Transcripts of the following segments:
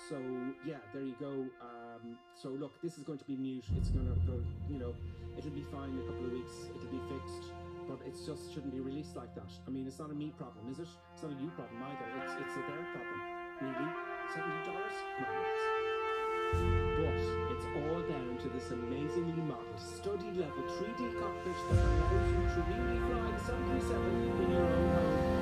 So yeah, there you go. So look, this is going to be mute. It's going to go, you know, it'll be fine in a couple of weeks. It'll be fixed, but it just shouldn't be released like that. I mean, it's not a me problem, is it? It's not a you problem either. It's a their problem. Really? $70? Come on, guys. But it's all down to this amazingly modeled, study level 3D cockpit that allows you to really fly the 737 in your own home.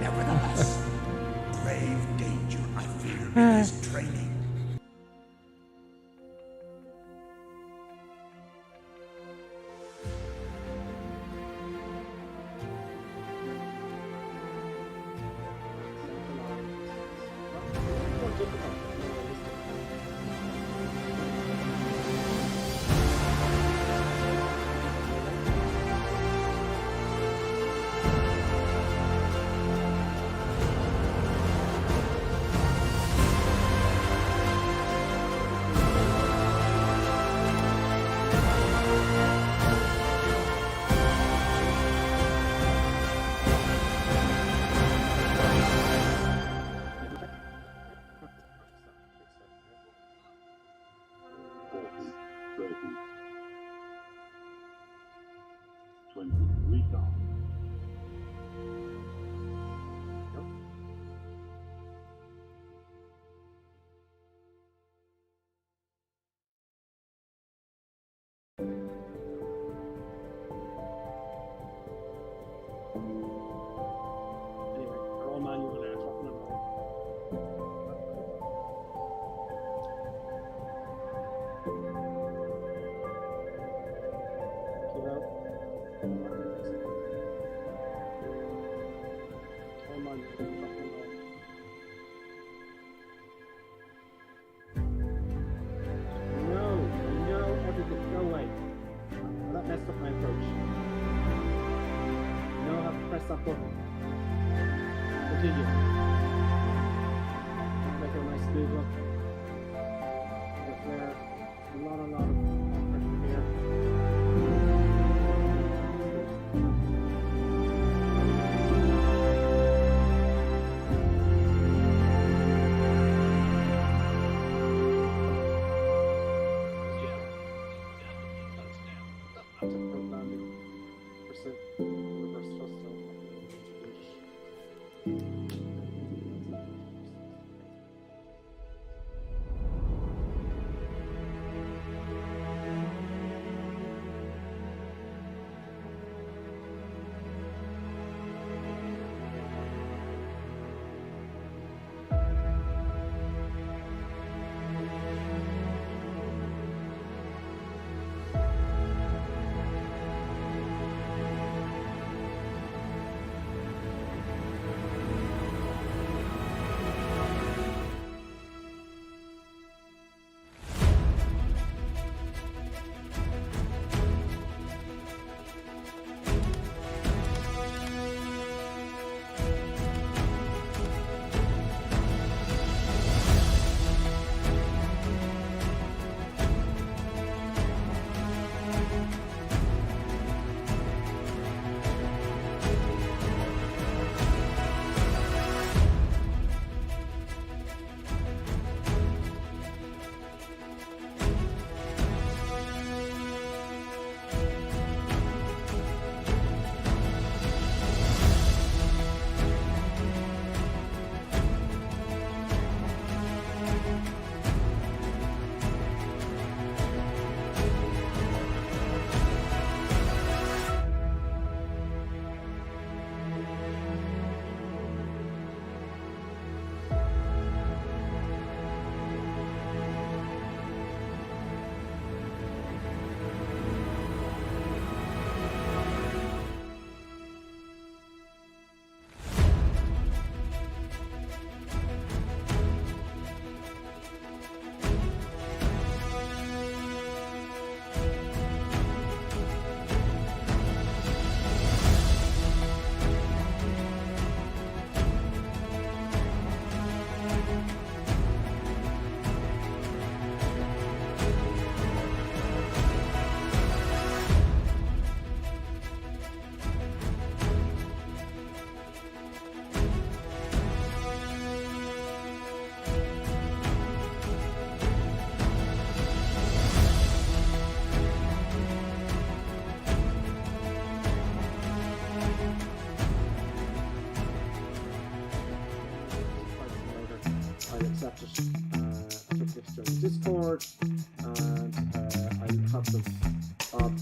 Nevertheless, grave danger I fear in this training.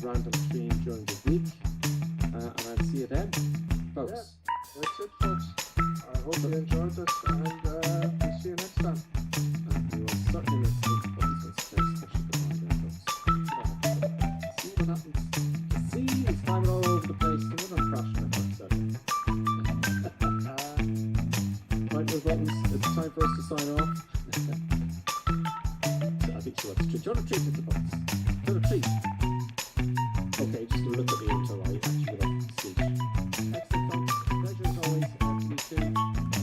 random stream during the week. And I'll see you then, folks. Yeah, that's it, folks. I hope you enjoyed it, and we'll see you next time. And we will certainly make some buttons and special goodbye there, folks. See what happens. See, it's climbing all over the place. Come on, I'm crashing it. Right, those buttons. It's time for us to sign off. I think she wants to treat. Do you want to treat the buttons? Do you want to treat? Okay, just look at me until I actually get off the stage. Excellent, folks. Pleasure as always. You too.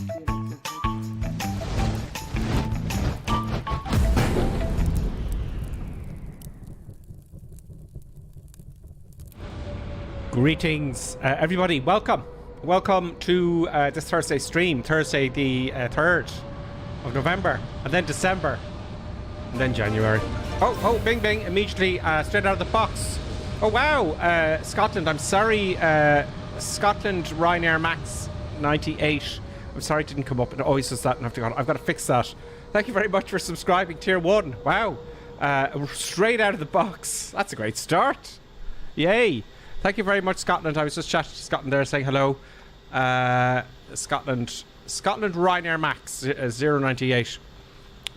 See you next time. Greetings, everybody. Welcome to this Thursday stream. Thursday the 3rd of November, and then December, and then January. Oh, bing, bing, immediately, straight out of the box. Oh, wow, Scotland, I'm sorry, Scotland Ryanair Max 98. I'm sorry it didn't come up. It always does that, and I've got to fix that. Thank you very much for subscribing, Tier 1. Wow, straight out of the box. That's a great start. Yay. Thank you very much, Scotland. I was just chatting to Scotland there, saying hello. Scotland Ryanair Max 098.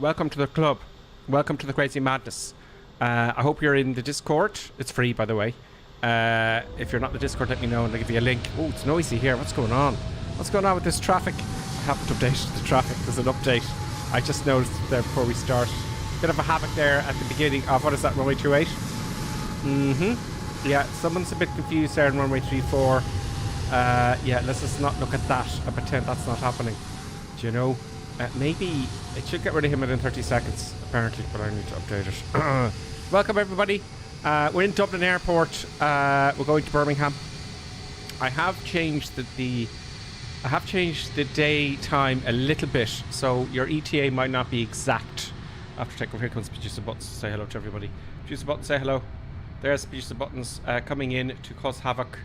Welcome to the club. Welcome to the crazy madness. I hope you're in the Discord. It's free, by the way. If you're not in the Discord, let me know and I'll give you a link. Oh, it's noisy here. What's going on? What's going on with this traffic? I haven't updated the traffic. There's an update. I just noticed there before we start. Bit of a havoc there at the beginning of, what is that, runway 28? Yeah, someone's a bit confused there in runway 34. Yeah, let's just not look at that and pretend that's not happening. Do you know? Maybe it should get rid of him within 30 seconds, apparently, but I need to update it. Welcome, everybody. We're in Dublin Airport. We're going to Birmingham. I have changed the day time a little bit, so your ETA might not be exact. After takeoff, here comes Producer Buttons. Say hello to everybody. Producer Buttons, say hello. There's Producer Buttons coming in to cause havoc,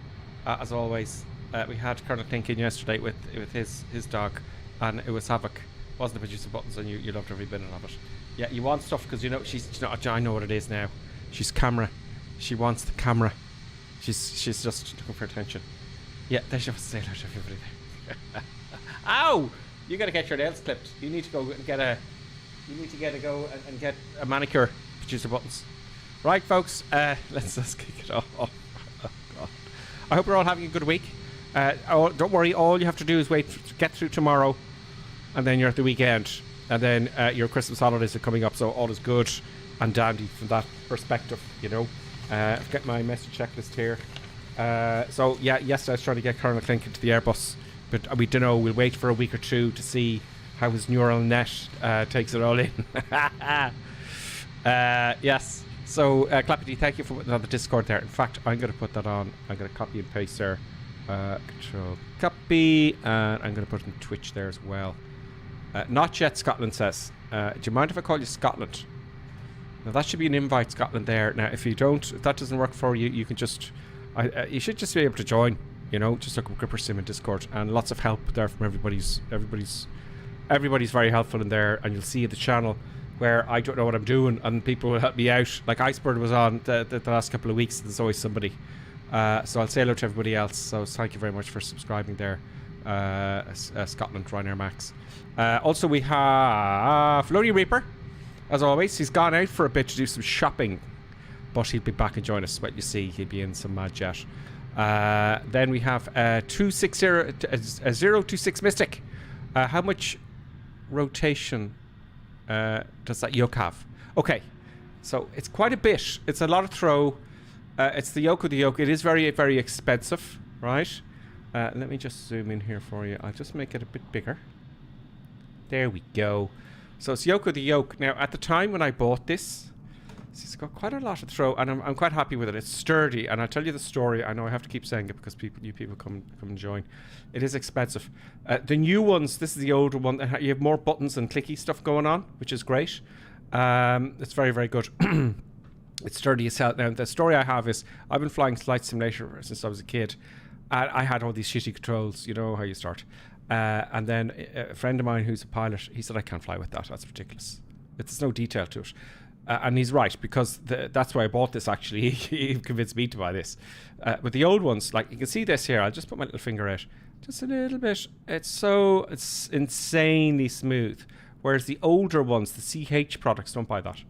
as always. We had Colonel Clink in yesterday with his dog, and it was havoc. Wasn't the Producer Buttons, and you loved every minute of it. Yeah, you want stuff because you know I know what it is now. She's camera. She wants the camera. She's just looking for attention. Yeah, there she was. Say hello to everybody there. Ow! You gotta get your nails clipped. You need to go and get a. You need to get a manicure, Producer Buttons. Right, folks. Let's kick it off. Oh, God. I hope you're all having a good week. Don't worry. All you have to do is wait to get through tomorrow, and then you're at the weekend, and then your Christmas holidays are coming up. So all is good and dandy from that perspective, you know. I've got my message checklist here. So yeah, yesterday I was trying to get Colonel Clink into the Airbus, but we don't know. We'll wait for a week or two to see how his neural net takes it all in. Yes. So, Clappity, thank you for putting on the Discord there. In fact, I'm going to put that on. I'm going to copy and paste there. Control copy. And I'm going to put it in Twitch there as well. Not yet, Scotland says. Do you mind if I call you Scotland? Now, that should be an invite, Scotland, there. Now, if that doesn't work for you, you can just... you should just be able to join, you know, just like Gripper Sim in Discord. And lots of help there from everybody's very helpful in there. And you'll see the channel where I don't know what I'm doing and people will help me out. Like Icebird was on the last couple of weeks. There's always somebody. So I'll say hello to everybody else. So thank you very much for subscribing there. Scotland Ryanair Max. Also we have Lodi Reaper. As always, he's gone out for a bit to do some shopping, but he'll be back and join us. What you see, he'll be in some mad jet. Then we have 026 Mystic. How much rotation does that yoke have? Okay, so it's quite a bit. It's a lot of throw. It's the yoke of the yoke. It is very, very expensive, right? Let me just zoom in here for you. I'll just make it a bit bigger. There we go. So it's yoke of the yoke. Now, at the time when I bought this, it's got quite a lot of throw, and I'm quite happy with it. It's sturdy, and I'll tell you the story. I know I have to keep saying it because new people come and join. It is expensive. The new ones, this is the older one. You have more buttons and clicky stuff going on, which is great. It's very, very good. It's sturdy as hell. Now, the story I have is I've been flying Flight Simulator since I was a kid. I had all these shitty controls, you know how you start. And then a friend of mine who's a pilot, he said, I can't fly with that. That's ridiculous. There's no detail to it. And he's right, because that's why I bought this, actually. He convinced me to buy this. But the old ones, like you can see this here, I'll just put my little finger out. Just a little bit. It's insanely smooth. Whereas the older ones, the CH products, don't buy that.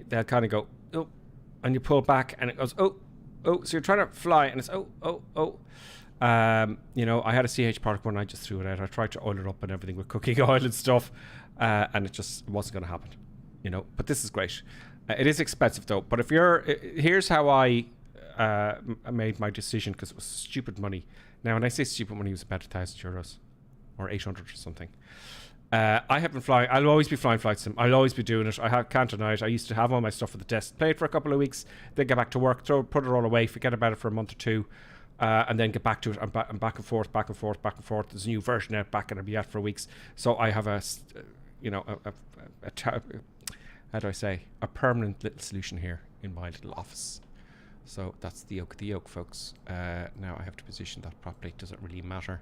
They'll kind of go, oh, and you pull back and it goes, oh. So you're trying to fly and it's, oh. You know, I had a CH product one, I just threw it out. I tried to oil it up and everything with cooking oil and stuff. And it just wasn't going to happen. You know, but this is great. It is expensive though. But here's how I made my decision, because it was stupid money. Now, when I say stupid money, it was about €1,000 or 800 or something. I have been flying. I'll always be flying flight sim. I'll always be doing it. can't deny it. I used to have all my stuff at the desk, play it for a couple of weeks, then get back to work, put it all away, forget about it for a month or two, and then get back to it. And back and forth. There's a new version out, back and I'll be out for weeks. So I have how do I say, a permanent little solution here in my little office. So that's the yoke, folks. Now I have to position that properly. Does it really matter?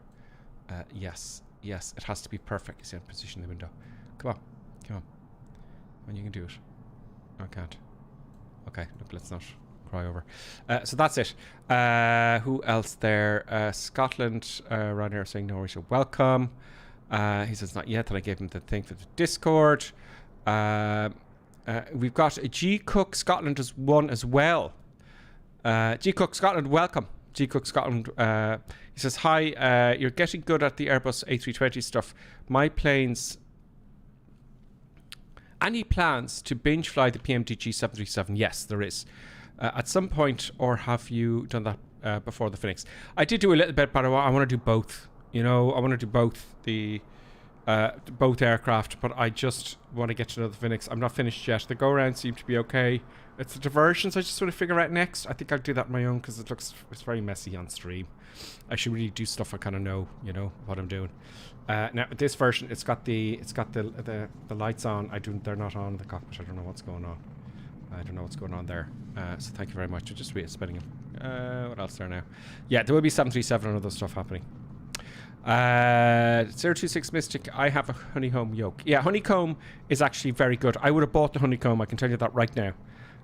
Yes, it has to be perfect. You see, position the window. Come on. When you can do it. I can't. Okay, look, let's not cry over. So that's it. Who else there? Scotland, around here saying no worries, you're welcome. He says not yet, that I gave him the thing for the Discord. We've got a G Cook Scotland as one as well. G Cook Scotland, welcome. G Cook Scotland. He says, hi, you're getting good at the Airbus A320 stuff. My planes... Any plans to binge fly the PMDG 737? Yes, there is. At some point, or have you done that before the Fenix? I did do a little bit, but I want to do both. You know, I want to do both both aircraft, but I just want to get to know the Fenix. I'm not finished yet. The go-around seemed to be okay. It's the diversions I just want to figure out next. I think I'll do that on my own, because it's very messy on stream. I should really do stuff I kind of know, you know, what I'm doing. Now this version, it's got the lights on. They're not on in the cockpit. I don't know what's going on. I don't know what's going on there. So thank you very much. I'm just spinning them. What else there now? Yeah, there will be 737 and other stuff happening. 026 Mystic, I have a honeycomb yoke. Yeah, honeycomb is actually very good. I would have bought the honeycomb, I can tell you that right now.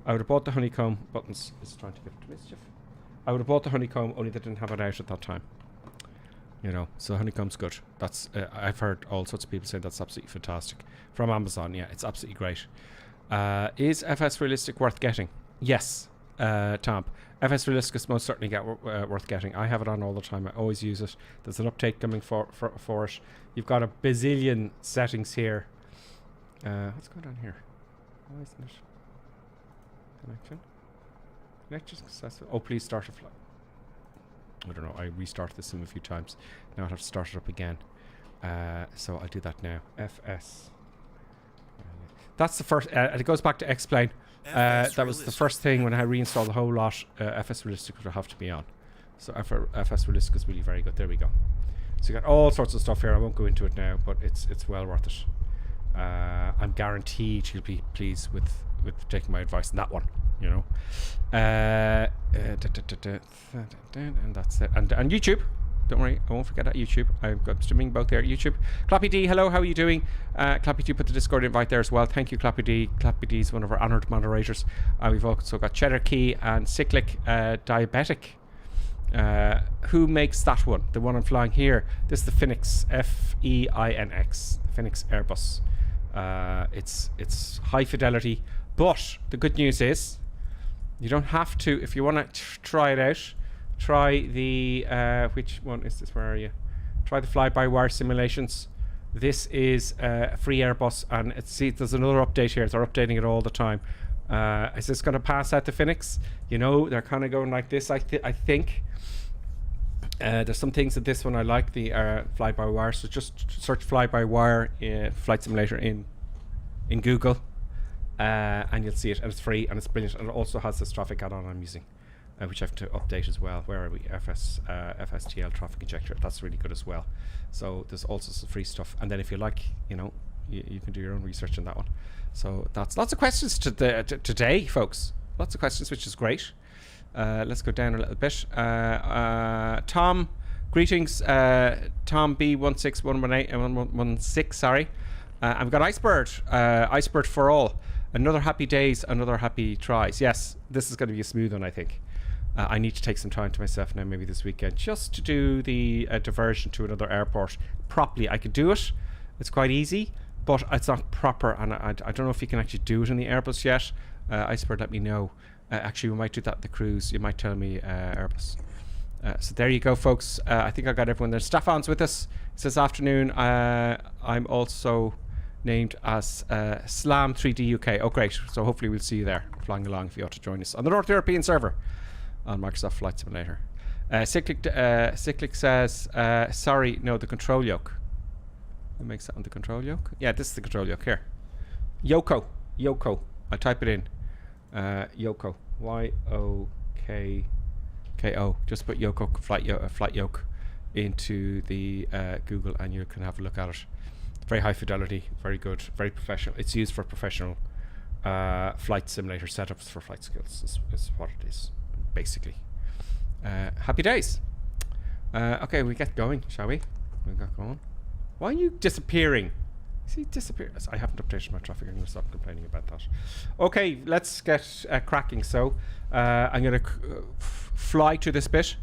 I would have bought the honeycomb. Buttons is trying to get to mischief. I would have bought the honeycomb, only they didn't have it out at that time. You know, so honeycomb's good. That's I've heard all sorts of people say that's absolutely fantastic. From Amazon, yeah, it's absolutely great. Is FS Realistic worth getting? Yes, Tom. FS Realistic is most certainly worth getting. I have it on all the time. I always use it. There's an update coming for it. You've got a bazillion settings here. What's going on here? Why isn't it? Connection successful. Oh, please start a flight. I don't know. I restarted this sim a few times. Now I have to start it up again. So I'll do that now. FS. That's the first. It goes back to explain. That was the first thing when I reinstalled the whole lot. FS Realistic would have to be on. So FS Realistic is really very good. There we go. So you got all sorts of stuff here. I won't go into it now, but it's well worth it. I'm guaranteed you'll be pleased with taking my advice on that one. You know. And that's it. And YouTube. Don't worry, I won't forget that YouTube. I've got streaming both there. YouTube. Clappy D, hello, how are you doing? Clappy D put the Discord invite there as well. Thank you, Clappy D. Clappy D is one of our honoured moderators. We've also got Cheddar Key and Cyclic Diabetic. Who makes that one? The one I'm flying here. This is the Fenix, F-E-I-N-X. Fenix Airbus. It's high fidelity, but the good news is you don't have to, if you want to try it out. Try the which one is this? Where are you? Try the fly-by-wire simulations. This is free Airbus, and there's another update here. They're updating it all the time. Is this going to pass out the Fenix? You know, they're kind of going like this. I think there's some things that this one I like, the fly-by-wire. So just search fly-by-wire flight simulator in Google, and you'll see it. And it's free and it's brilliant. And it also has this traffic add-on I'm using. Which I have to update as well. Where are we? FSTL traffic injector. That's really good as well. So there's also some free stuff. And then if you like, you know, you can do your own research on that one. So that's lots of questions today, folks. Lots of questions, which is great. Let's go down a little bit. Tom, greetings. Tom B16118 sorry. I've got Icebird. Icebird for all. Another happy days, another happy tries. Yes, this is going to be a smooth one, I think. I need to take some time to myself now, maybe this weekend, just to do the diversion to another airport properly. I could do it. It's quite easy, but it's not proper, and I don't know if you can actually do it in the Airbus yet. Iceberg, let me know. Actually, we might do that at the cruise. You might tell me, Airbus. So there you go, folks. I think I got everyone there. Stefan's with us. It says afternoon. I'm also named as Slam 3D UK. Oh, great. So hopefully we'll see you there, flying along if you ought to join us on the North European server on Microsoft Flight Simulator. Cyclic says, sorry, no, the control yoke. Who makes that on the control yoke? Yeah, this is the control yoke here. Yoko. I'll type it in. Yoko. Y-O-K-K-O. Just put Yoko flight yoke into the Google and you can have a look at it. Very high fidelity, very good, very professional. It's used for professional flight simulator setups for flight skills is what it is, basically. Happy days. Okay, we get going, shall we? We got going. Why are you disappearing? Is he disappearing? I haven't updated my traffic. I'm going to stop complaining about that. Okay, let's get cracking. So I'm going to fly to this bit.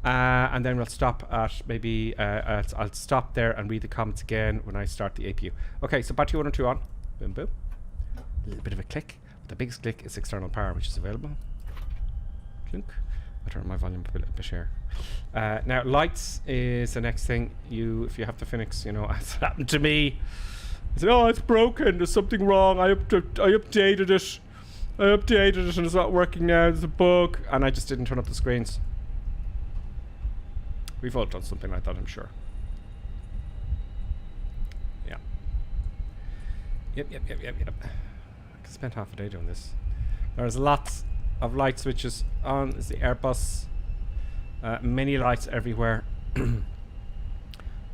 And then we'll stop at maybe, I'll stop there and read the comments again when I start the APU. Okay, so battery 1 and 2 on. Boom, boom. A little bit of a click. The biggest click is external power, which is available. Clunk. I turn my volume up a little bit here. Now, lights is the next thing. If you have the Fenix, you know, it's happened to me. I said, oh, it's broken. There's something wrong. I updated it. And it's not working now. There's a bug. And I just didn't turn up the screens. We've all done something like that, I'm sure. Yeah. Yep. I could spend half a day doing this. There's lots of light switches on. There's the Airbus. Many lights everywhere.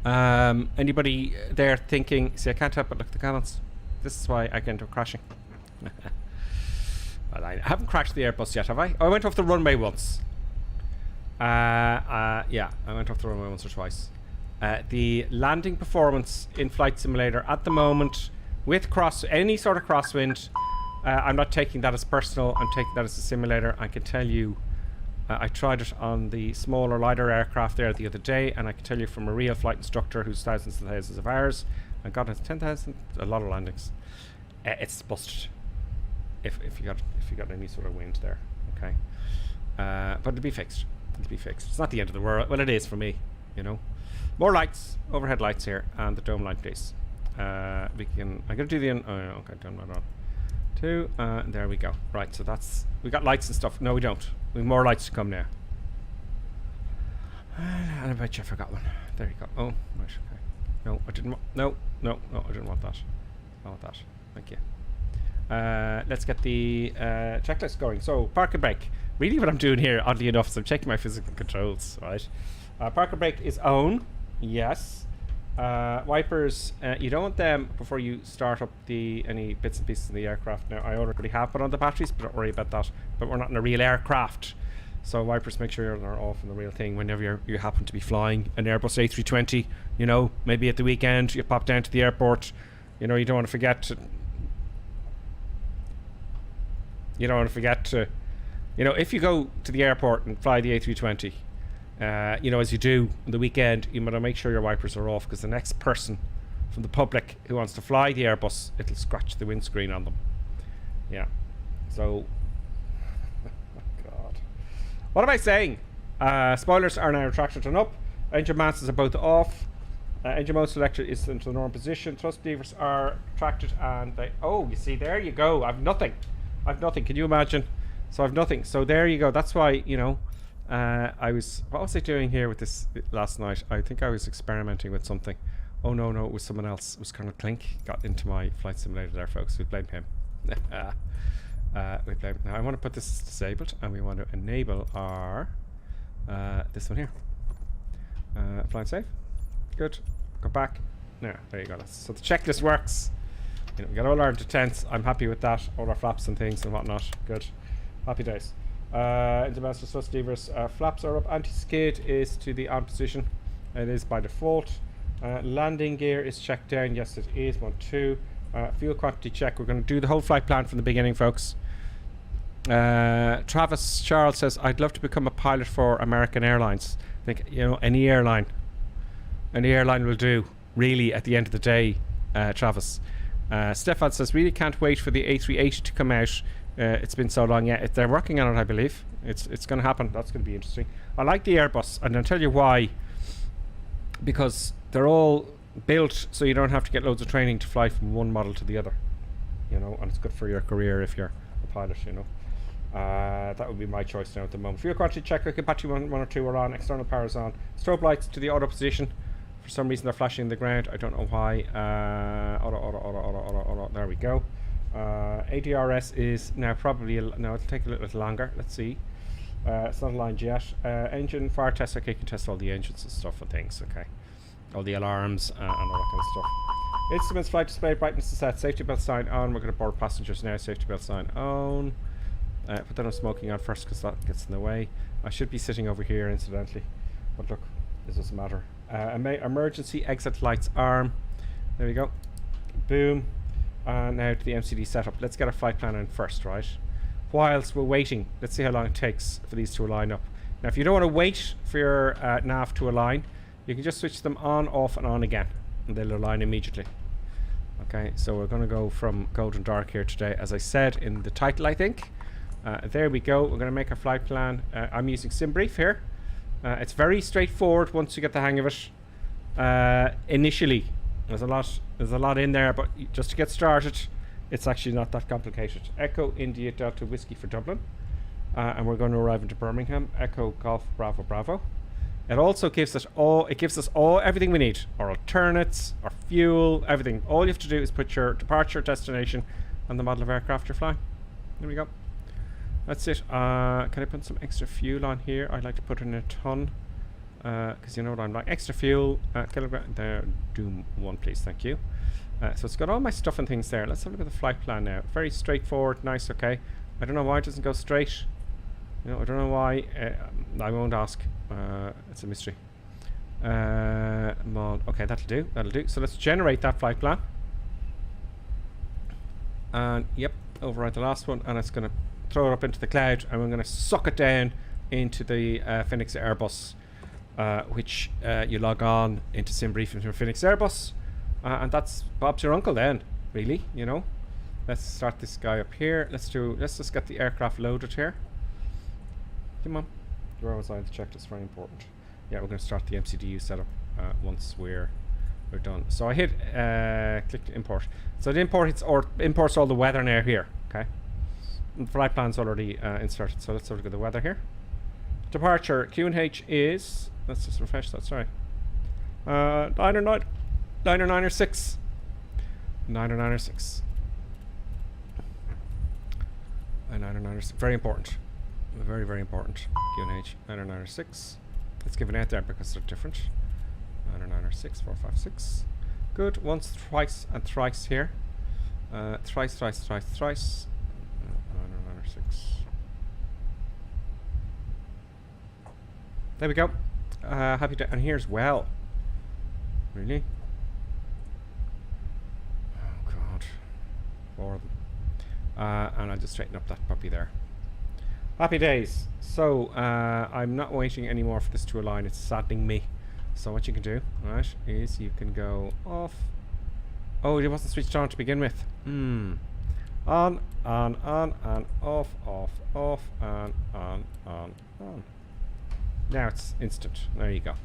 Anybody there thinking, see, I can't help but look at the comments. This is why I get into crashing. Well, I haven't crashed the Airbus yet, have I? Oh, I went off the runway once. Yeah, I went off the runway once or twice. The landing performance in Flight Simulator at the moment, with any sort of crosswind, I'm not taking that as personal, I'm taking that as a simulator. I can tell you, I tried it on the smaller, lighter aircraft there the other day, and I can tell you from a real flight instructor who's thousands and thousands of hours, and God, it's 10,000, a lot of landings. It's busted. If you got any sort of wind there, okay. But it'll be fixed. It'll be fixed. It's not the end of the world. Well, it is for me, you know. More lights, overhead lights here, and the dome light, please. I'm gonna do the okay, done right on. 2, there we go. Right, so we got lights and stuff. No, we don't. We have more lights to come now. And I bet you I forgot one. There you go. Oh, right, okay. No, I didn't. No, I didn't want that. I want that. Thank you. Let's get the checklist going. So, park and brake. Really what I'm doing here, oddly enough, is I'm checking my physical controls, right? Park and brake is on. Yes. Wipers, you don't want them before you start up any bits and pieces in the aircraft. Now, I already have put on the batteries, but don't worry about that. But we're not in a real aircraft. So wipers, make sure they're off in the real thing whenever you happen to be flying an Airbus A320. You know, maybe at the weekend you pop down to the airport. You know, you don't want to forget to... You know, if you go to the airport and fly the A320, you know, as you do on the weekend, you better make sure your wipers are off, because the next person from the public who wants to fly the Airbus, it'll scratch the windscreen on them. Yeah. So, oh God. What am I saying? Spoilers are now retracted and up. Engine masters are both off. Engine mode selector is into the normal position. Thrust levers are retracted and they... Oh, you see, there you go. I've nothing. Can you imagine? So I've nothing. So there you go. That's why, you know, what was I doing here with this last night? I think I was experimenting with something. Oh no, it was someone else. It was Colonel Clink got into my flight simulator there, folks. We blame him. Now I want to put this disabled, and we want to enable our this one here. Flying safe. Good. Go back. Now there you go. So the checklist works. You know, we got all our detents. I'm happy with that. All our flaps and things and whatnot. Good. Happy days. Into master thrust levers. Flaps are up. Anti-skid is to the on position. It is by default. Landing gear is checked down. Yes, it is. 1, 2. Fuel quantity check. We're going to do the whole flight plan from the beginning, folks. Travis Charles says, I'd love to become a pilot for American Airlines. I think, you know, any airline will do, really, at the end of the day, Travis. Stefan says, really can't wait for the A380 to come out. It's been so long. Yeah, they're working on it, I believe. It's going to happen. That's going to be interesting. I like the Airbus, and I'll tell you why. Because they're all built so you don't have to get loads of training to fly from one model to the other. You know, and it's good for your career if you're a pilot, you know. That would be my choice now at the moment. Fuel quantity checker, Apache 1 or 2 are on, external power is on. Strobe lights to the auto position. For some reason they're flashing in the ground, I don't know why. Auto, there we go. ADRS is now probably, no, it'll take a little longer, let's see. It's not aligned yet. Engine fire test, okay, you can test all the engines and stuff and things, okay. All the alarms and all that kind of stuff. Instruments, flight display, brightness is set, safety belt sign on. We're going to board passengers now, safety belt sign on. Put that on smoking on first because that gets in the way. I should be sitting over here incidentally, but look, this doesn't matter. Emergency exit lights arm. There we go. Boom. And now to the MCD setup. Let's get our flight plan in first, right? Whilst we're waiting, let's see how long it takes for these to align up. Now, if you don't want to wait for your nav to align, you can just switch them on, off, and on again, and they'll align immediately. Okay, so we're going to go from golden dark here today, as I said in the title, I think. There we go. We're going to make our flight plan. I'm using SimBrief here. It's very straightforward once you get the hang of it. Initially, there's a lot in there, but just to get started, it's actually not that complicated. Echo India Delta Whiskey for Dublin, and we're going to arrive into Birmingham. Echo Golf Bravo Bravo. It also gives us all. It gives us all everything we need: our alternates, our fuel, everything. All you have to do is put your departure, destination, and the model of aircraft you're flying. There we go. That's it. Can I put some extra fuel on here? I'd like to put in a ton, because you know what I'm like. Extra fuel, kilogram. There, do 1, please. Thank you. So it's got all my stuff and things there. Let's have a look at the flight plan now. Very straightforward, nice. Okay. I don't know why it doesn't go straight. You know, I don't know why. I won't ask. It's a mystery. Okay, that'll do. That'll do. So let's generate that flight plan. And yep, override the last one, and it's going to throw it up into the cloud, and we're going to suck it down into the Fenix Airbus, which you log on into SimBrief into Fenix Airbus, and that's Bob's your uncle then, really, you know. Let's start this guy up here. Let's just get the aircraft loaded here. Come on. Where was I? The check is very important. Yeah, we're going to start the MCDU setup once we're done. So I hit click to import. So it imports all the weather now here. Okay. And the flight plan's already inserted. So let's have a look at the weather here. Departure QNH is, let's just refresh that. Sorry. 90906. 90906. 90906. Very important. Very, very important. QNH 90906. Let's give it out there because they're different. 90906 456. Good. Once, twice, and thrice here. Thrice. 90906. There we go. Happy to. And here's well. Really? Oh God. 4 of them. And I'll just straighten up that puppy there. Happy days. So I'm not waiting anymore for this to align. It's saddening me. So what you can do, right, is you can go off. Oh, it wasn't switched on to begin with. On, and off, and on. Now it's instant. There you go.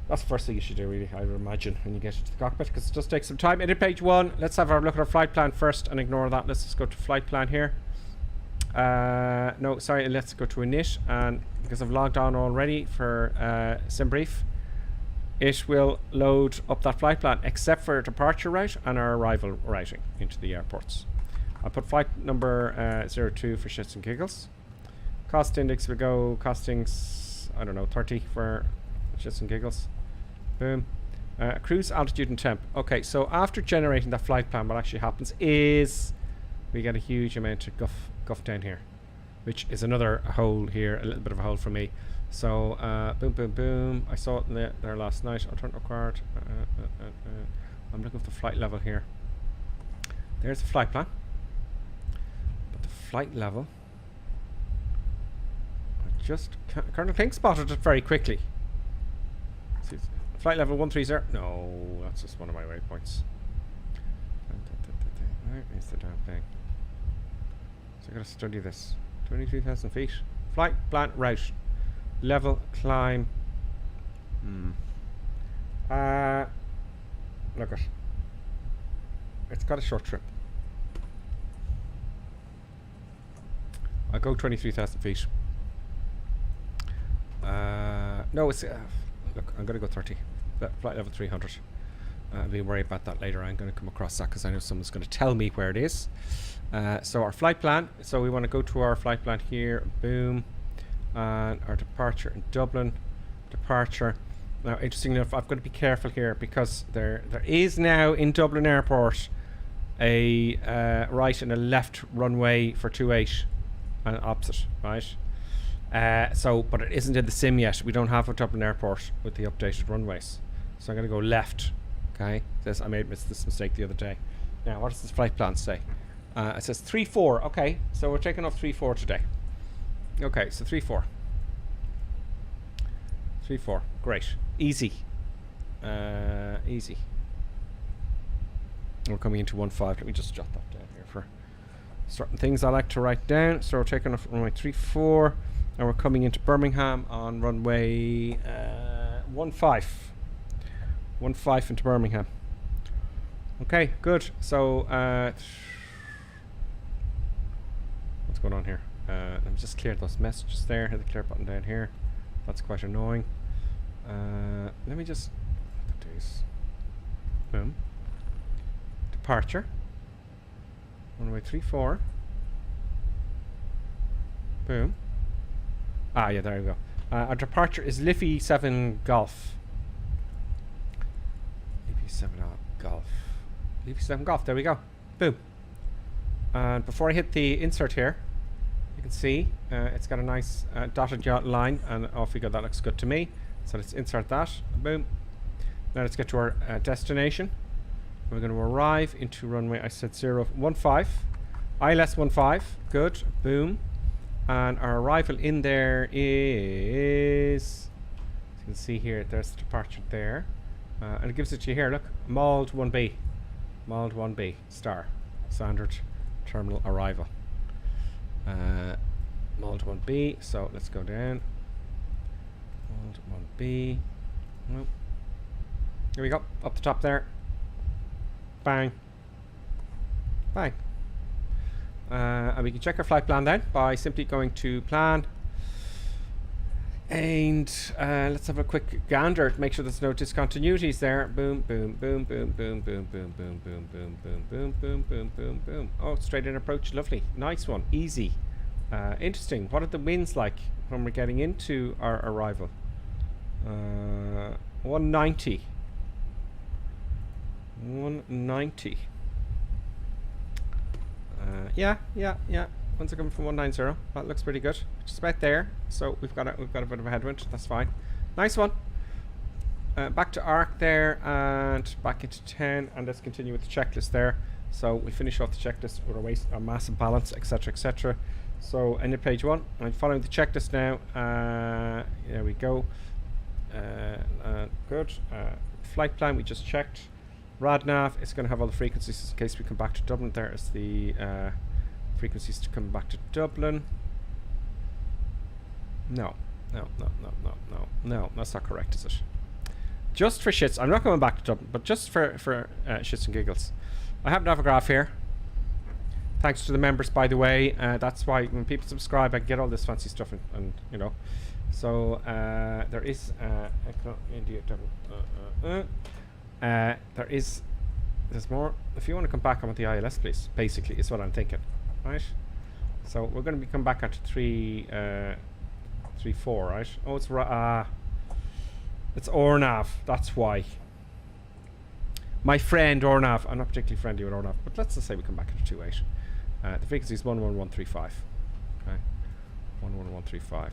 That's the first thing you should do, really, I would imagine, when you get into the cockpit, because it does take some time. Edit page 1. Let's have a look at our flight plan first and ignore that. Let's just go to flight plan here. No, sorry, let's go to init, and because I've logged on already for SimBrief, it will load up that flight plan, except for departure route and our arrival routing into the airports. I'll put flight number 02 for shits and giggles. Cost index will go costings, I don't know, 30 for shits and giggles. Boom. Cruise altitude and temp. Okay, so after generating that flight plan, what actually happens is we get a huge amount of guff down here, which is another hole here, a little bit of a hole for me. So boom. I saw it there last night. Alternate required. I'm looking for the flight level here. There's the flight plan. But the flight level, I just can't. Colonel King spotted it very quickly. See, flight level 130. No, that's just one of my waypoints. Where is the damn thing? So I gotta study this. 23,000 feet. Flight plan route. Level climb. Look at. It's got a short trip. I go 23,000 feet. No, it's look. I'm gonna go 30. Flight level 300. I'll be worried about that later. I'm going to come across that because I know someone's going to tell me where it is. So our flight plan. So we want to go to our flight plan here. Boom. And our departure in Dublin. Departure. Now, interestingly enough, I've got to be careful here because there is now in Dublin Airport a right and a left runway for 28 and opposite, right? But it isn't in the sim yet. We don't have a Dublin Airport with the updated runways. So I'm going to go left. Okay, I made this mistake the other day. Now, what does this flight plan say? It says 3-4. Okay, so we're taking off 3-4 today. Okay, so 3-4. 3-4. Great. Easy. Easy. We're coming into 1-5. Let me just jot that down here for certain things I like to write down. So we're taking off runway 3-4, and we're coming into Birmingham on runway 1-5. 1-5 into Birmingham. Okay, good. So, what's going on here? Let me just clear those messages there. Hit the clear button down here. That's quite annoying. Let me just. Boom. Departure. Runway 3-4. Boom. Ah, yeah, there you go. Our departure is Liffey 7 Golf. Liffey 7 Golf. Liffey 7 Golf. There we go. Boom. And before I hit the insert here, you can see it's got a nice dotted line, and off we go. That looks good to me. So let's insert that. Boom. Now let's get to our destination. We're going to arrive into runway, I said 015. ILS 15. Good. Boom. And our arrival in there is, as you can see here, there's the departure there. And it gives it to you here, look, MALD 1B. MALD 1B, star. Standard terminal arrival. MALD 1B, so let's go down. MALD 1B. Nope. Here we go, up the top there. Bang. Bang. And we can check our flight plan then by simply going to plan. And let's have a quick gander to make sure there's no discontinuities there. Boom, boom, boom, boom, boom, boom, boom, boom, boom, boom, boom, boom, boom, boom, boom, boom. Oh, straight in approach, lovely. Nice one, easy. Interesting. What are the winds like when we're getting into our arrival? 190. 190. Yeah. Winds are coming from 190. That looks pretty good. Just about there. So we've got a bit of a headwind. That's fine. Nice one. Back to arc there and back into 10, and let's continue with the checklist there. So we finish off the checklist with our mass and balance, etc., etc. So end of page 1. I'm following the checklist now. There we go. Good. Flight plan we just checked. RadNav, it's going to have all the frequencies in case we come back to Dublin. There is the frequencies to come back to Dublin. No, that's not correct, is it? Just for shits, I'm not going back to Dublin, but just for shits and giggles. I happen to have a graph here. Thanks to the members, by the way. That's why when people subscribe, I can get all this fancy stuff, and you know. So there is India, there's more. If you want to come back on with the ILS, please. Basically, is what I'm thinking, right? So we're going to come back at 3-4, right? Oh, it's Ornav. That's why. My friend Ornav. I'm not particularly friendly with Ornav, but let's just say we come back at 2-8. The frequency is 11135. Okay, 11135.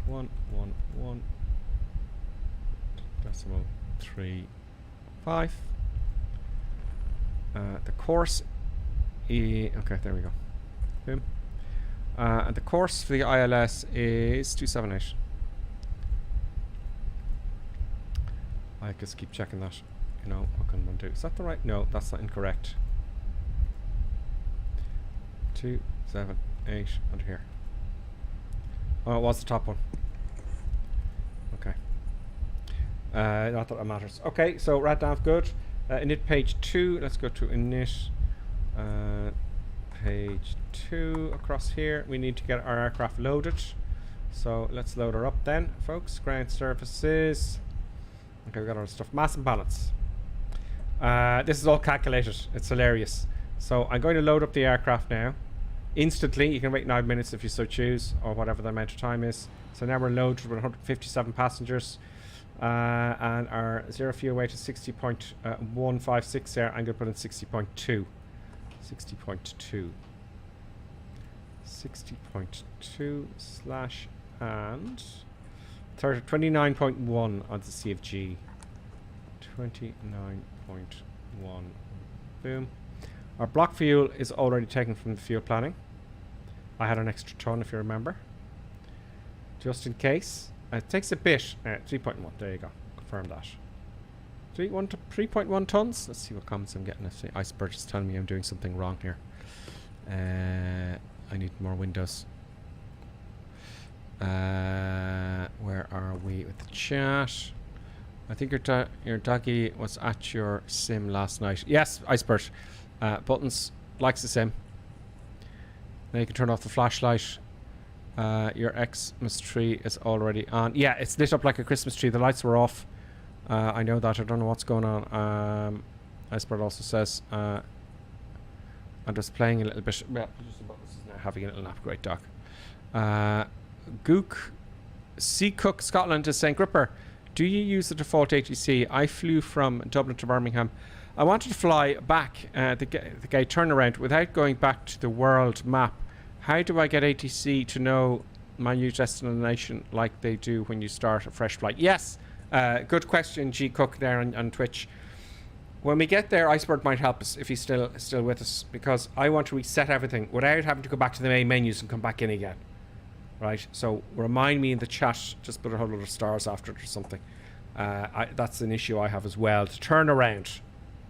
111.35. The course. Okay, there we go. Boom. And the course for the ILS is 278. I just keep checking that. You know, what can one do? Is that the right? No, that's not incorrect. 278 under here. Oh, it was the top one. Okay. Not that it matters. Okay, so RADNAV good. Init page 2. Let's go to init page 2 across here. We need to get our aircraft loaded. So let's load her up then, folks. Ground services. Okay, we got our stuff. Mass and balance. This is all calculated. It's hilarious. So I'm going to load up the aircraft now. Instantly. You can wait 9 minutes if you so choose, or whatever the amount of time is. So now we're loaded with 157 passengers. And our zero fuel weight is 60.156 there. I'm going to put in 60.2. 60.2. 60.2 slash and 29.1 on the CFG. 29.1. Boom. Our block fuel is already taken from the fuel planning. I had an extra ton, if you remember. Just in case. It takes a bit. 3.1. There you go. Confirm that. 3.1 tons. Let's see what comments I'm getting. Iceberg is telling me I'm doing something wrong here. I need more windows. Where are we with the chat? I think your doggy was at your sim last night. Yes, Iceberg. Buttons. Likes the sim. Now you can turn off the flashlight. Your Xmas tree is already on. Yeah, it's lit up like a Christmas tree. The lights were off. I know that. I don't know what's going on. Iceberg also says I'm just playing a little bit. Yeah, just about this is now having a little nap. Great dog. Gook Seacook Scotland is saying, Gripper, do you use the default ATC? I flew from Dublin to Birmingham. I wanted to fly back the gate turnaround without going back to the world map. How do I get ATC to know my new destination like they do when you start a fresh flight? Yes, good question, G Cook there on Twitch. When we get there, Iceberg might help us if he's still with us, because I want to reset everything without having to go back to the main menus and come back in again. Right, so remind me in the chat, just put a whole lot of stars after it or something. That's an issue I have as well. The turnaround.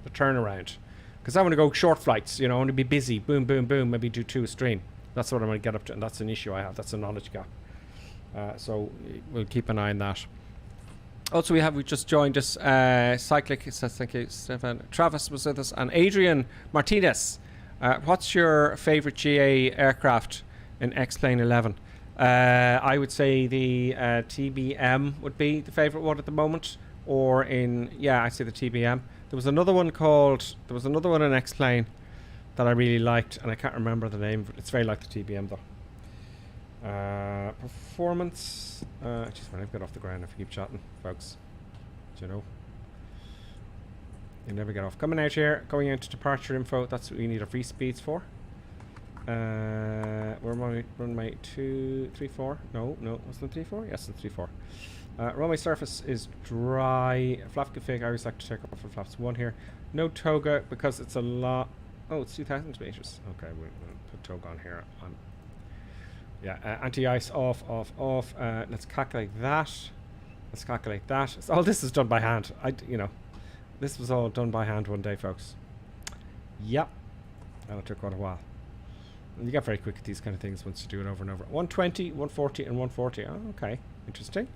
Because I want to go short flights, you know, I want to be busy. Boom, boom, boom, maybe do 2 a stream. That's what I'm going to get up to, and that's an issue I have. That's a knowledge gap. So we'll keep an eye on that. Also, we just joined us. Cyclic says thank you, Stefan. Travis was with us, and Adrian Martinez. What's your favorite GA aircraft in X-Plane 11? I would say the TBM would be the favorite one at the moment, or I'd say the TBM. There was another one in X-Plane that I really liked, and I can't remember the name. It's very like the TBM though. Performance. Just when I get off the ground if you keep chatting, folks. Do you know? You never get off. Coming out here, going into departure info. That's what we need our free speeds for. Where am I? Runway 234. No, wasn't it 34? Yes, it's 34. Runway surface is dry. Flap config. I always like to check off for flaps 1 here. No toga because it's a lot. Oh, it's 2,000 meters. Okay, we'll put toga on here. Anti-ice off. Let's calculate that. All this is done by hand. This was all done by hand one day, folks. Yep. And it took quite a while. And you get very quick at these kind of things once you do it over and over. 120, 140, and 140. Oh, okay. Interesting.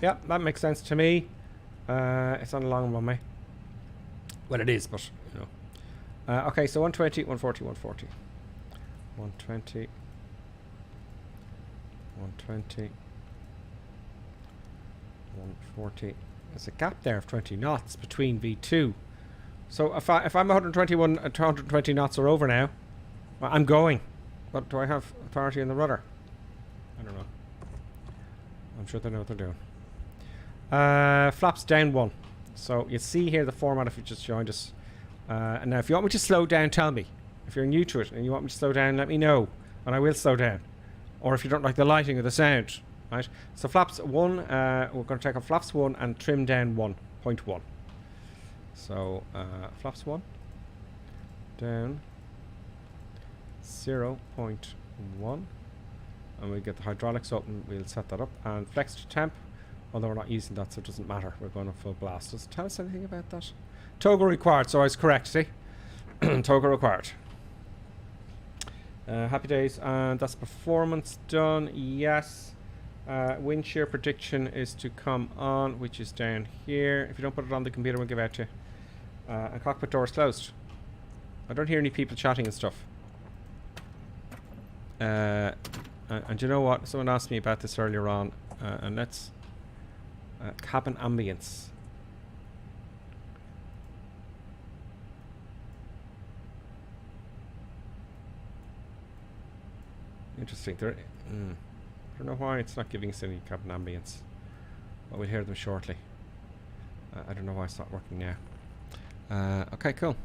Yeah, that makes sense to me. It's on a long runway. Well, it is, but, you know. Okay, so 120, 140, 140. 120. 120. 140. There's a gap there of 20 knots between V2. So if I'm 120 knots or over now, well, I'm going. But do I have authority in the rudder? I don't know. I'm sure they know what they're doing. Flaps down 1. So you see here the format if you just joined us. And now if you want me to slow down, tell me. If you're new to it and you want me to slow down, let me know. And I will slow down. Or if you don't like the lighting or the sound. Right? So flaps 1, we're going to take off flaps 1 and trim down 1.1. So flaps 1 down 0.1, and we get the hydraulics open. We'll set that up and flex to temp, although we're not using that, so it doesn't matter. We're going to full blast. Does it tell us anything about that? Togo required, so I was correct, see? Togo required. Happy days, and that's performance done. Yes. Wind shear prediction is to come on, which is down here. If you don't put it on the computer, we'll give out to you. And cockpit door is closed. I don't hear any people chatting and stuff. And you know what? Someone asked me about this earlier on. And let's cabin ambience. Interesting. There. I don't know why it's not giving us any cabin ambience, but we'll hear them shortly. I don't know why it's not working now. Okay, cool.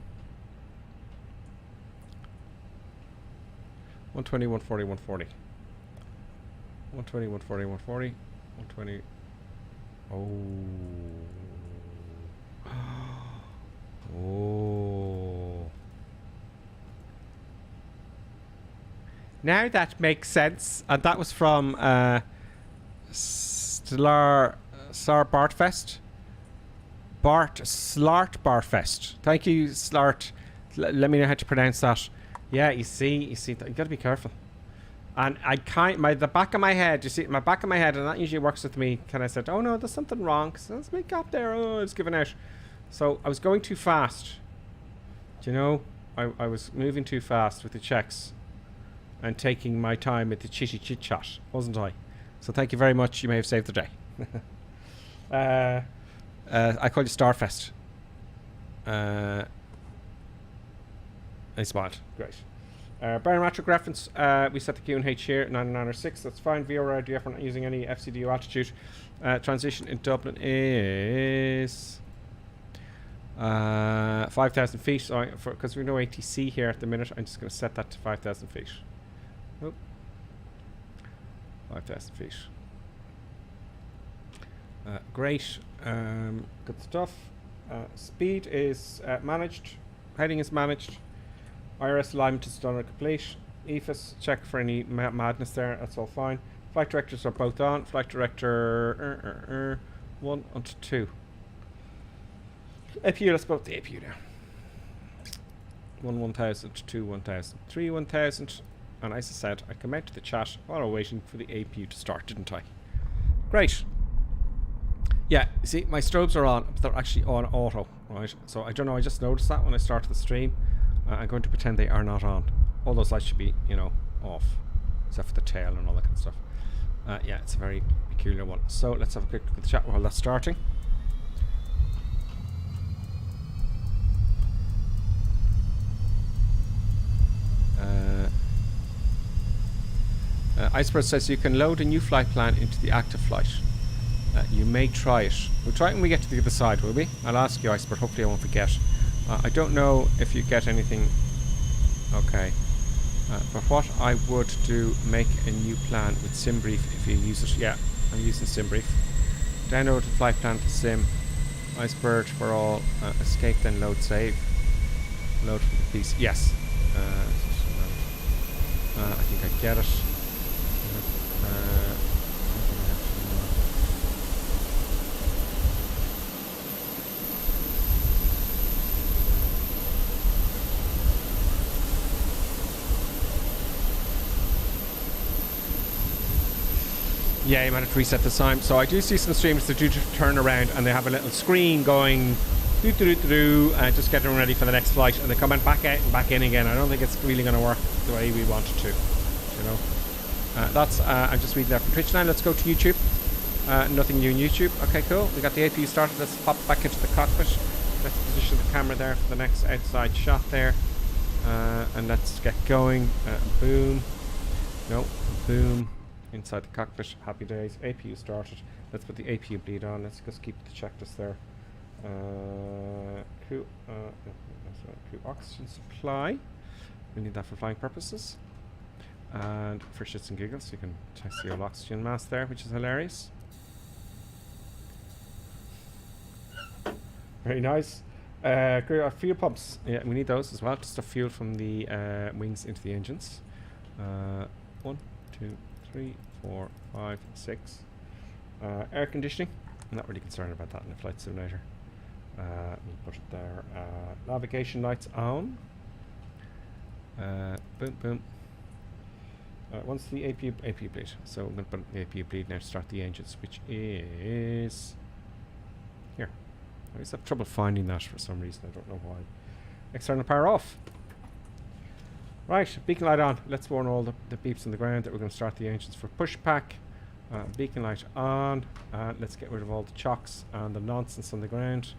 120, 140, 140. 120, 140, 140. 120. Oh. Oh. Now that makes sense. And that was from Slart Bartfest. Slart Bartfest. Thank you, Slart. Let me know how to pronounce that. Yeah, you see, you gotta be careful. And I the back of my head, you see, my back of my head, and that usually works with me, kind of said, oh no, there's something wrong, because there's a big gap there, oh, it's giving out. So I was going too fast. Do you know, I was moving too fast with the checks and taking my time with the chitty chit chat, wasn't I? So thank you very much, you may have saved the day. I call you Starfest. I smiled. Great. Barometric reference, we set the QNH here, 9906, that's fine. VOR IDF, we're not using any FCDO altitude. Transition in Dublin is 5,000 feet. So because we know ATC here at the minute, I'm just going to set that to 5,000 feet. Oh. 5,000 feet. Great. Good stuff. Speed is managed. Heading is managed. IRS alignment is done and complete. EFIS, check for any madness there. That's all fine. Flight directors are both on. Flight director 1 and 2. APU, let's put the APU now. 1 1000, 2 1000, 3 1000. And as I said, I come out to the chat while I'm waiting for the APU to start, didn't I? Great. Yeah, see, my strobes are on, but they're actually on auto, right? So I don't know, I just noticed that when I started the stream. I'm going to pretend they are not on. All those lights should be, you know, off. Except for the tail and all that kind of stuff. Yeah, it's a very peculiar one. So let's have a quick look at the chat while that's starting. Iceberg says you can load a new flight plan into the active flight. You may try it. We'll try it when we get to the other side, will we? I'll ask you, Iceberg. Hopefully I won't forget. I don't know if you get anything. Okay. But what I would do, make a new plan with SimBrief if you use it. Yeah, I'm using SimBrief. Download the flight plan to Sim. Iceberg for all. Escape, then load save. Load from the piece. Yes. I think I get it. Yeah, you might have to reset the time. So I do see some streamers that do turn around and they have a little screen going and just getting ready for the next flight, and they come back out and back in again. I don't think it's really going to work the way we want it to, you know. That's I'm just reading that from Twitch now. Let's go to YouTube. Nothing new on YouTube. Okay, cool. We got the APU started. Let's pop back into the cockpit. Let's position the camera there for the next outside shot there, and let's get going. Boom. No. Boom. Inside the cockpit. Happy days. APU started. Let's put the APU bleed on. Let's just keep the checklist there. Crew oxygen supply. We need that for flying purposes. And for shits and giggles, you can test the old oxygen mask there, which is hilarious. Very nice. Fuel pumps. Yeah, we need those as well to stuff fuel from the wings into the engines. 1, 2, 3, 4, 5, 6. Air conditioning. I'm not really concerned about that in a flight simulator. We'll put it there. Navigation lights on. Boom, boom. Once the APU bleed. So I'm going to put the APU bleed now to start the engines, which is here. I always have trouble finding that for some reason. I don't know why. External power off. Right, beacon light on. Let's warn all the beeps on the ground that we're going to start the engines for pushback. Beacon light on. Let's get rid of all the chocks and the nonsense on the ground.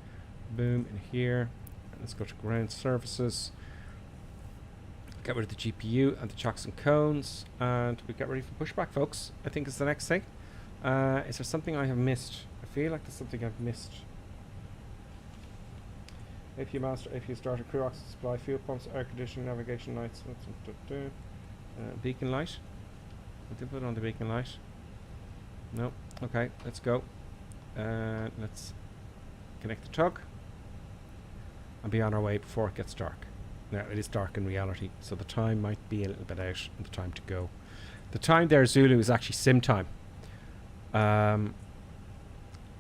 Boom, in here. Let's go to ground services. Get rid of the GPU and the chocks and cones. And we get ready for pushback, folks. I think is the next thing. Is there something I have missed? I feel like there's something I've missed. APU master, APU starter, crew oxygen supply, fuel pumps, air conditioning, navigation lights. Beacon light. I did put on the beacon light. No. Okay, let's go. Let's connect the tug and be on our way before it gets dark. Now, it is dark in reality, so the time might be a little bit out and the time to go. The time there, Zulu, is actually sim time. But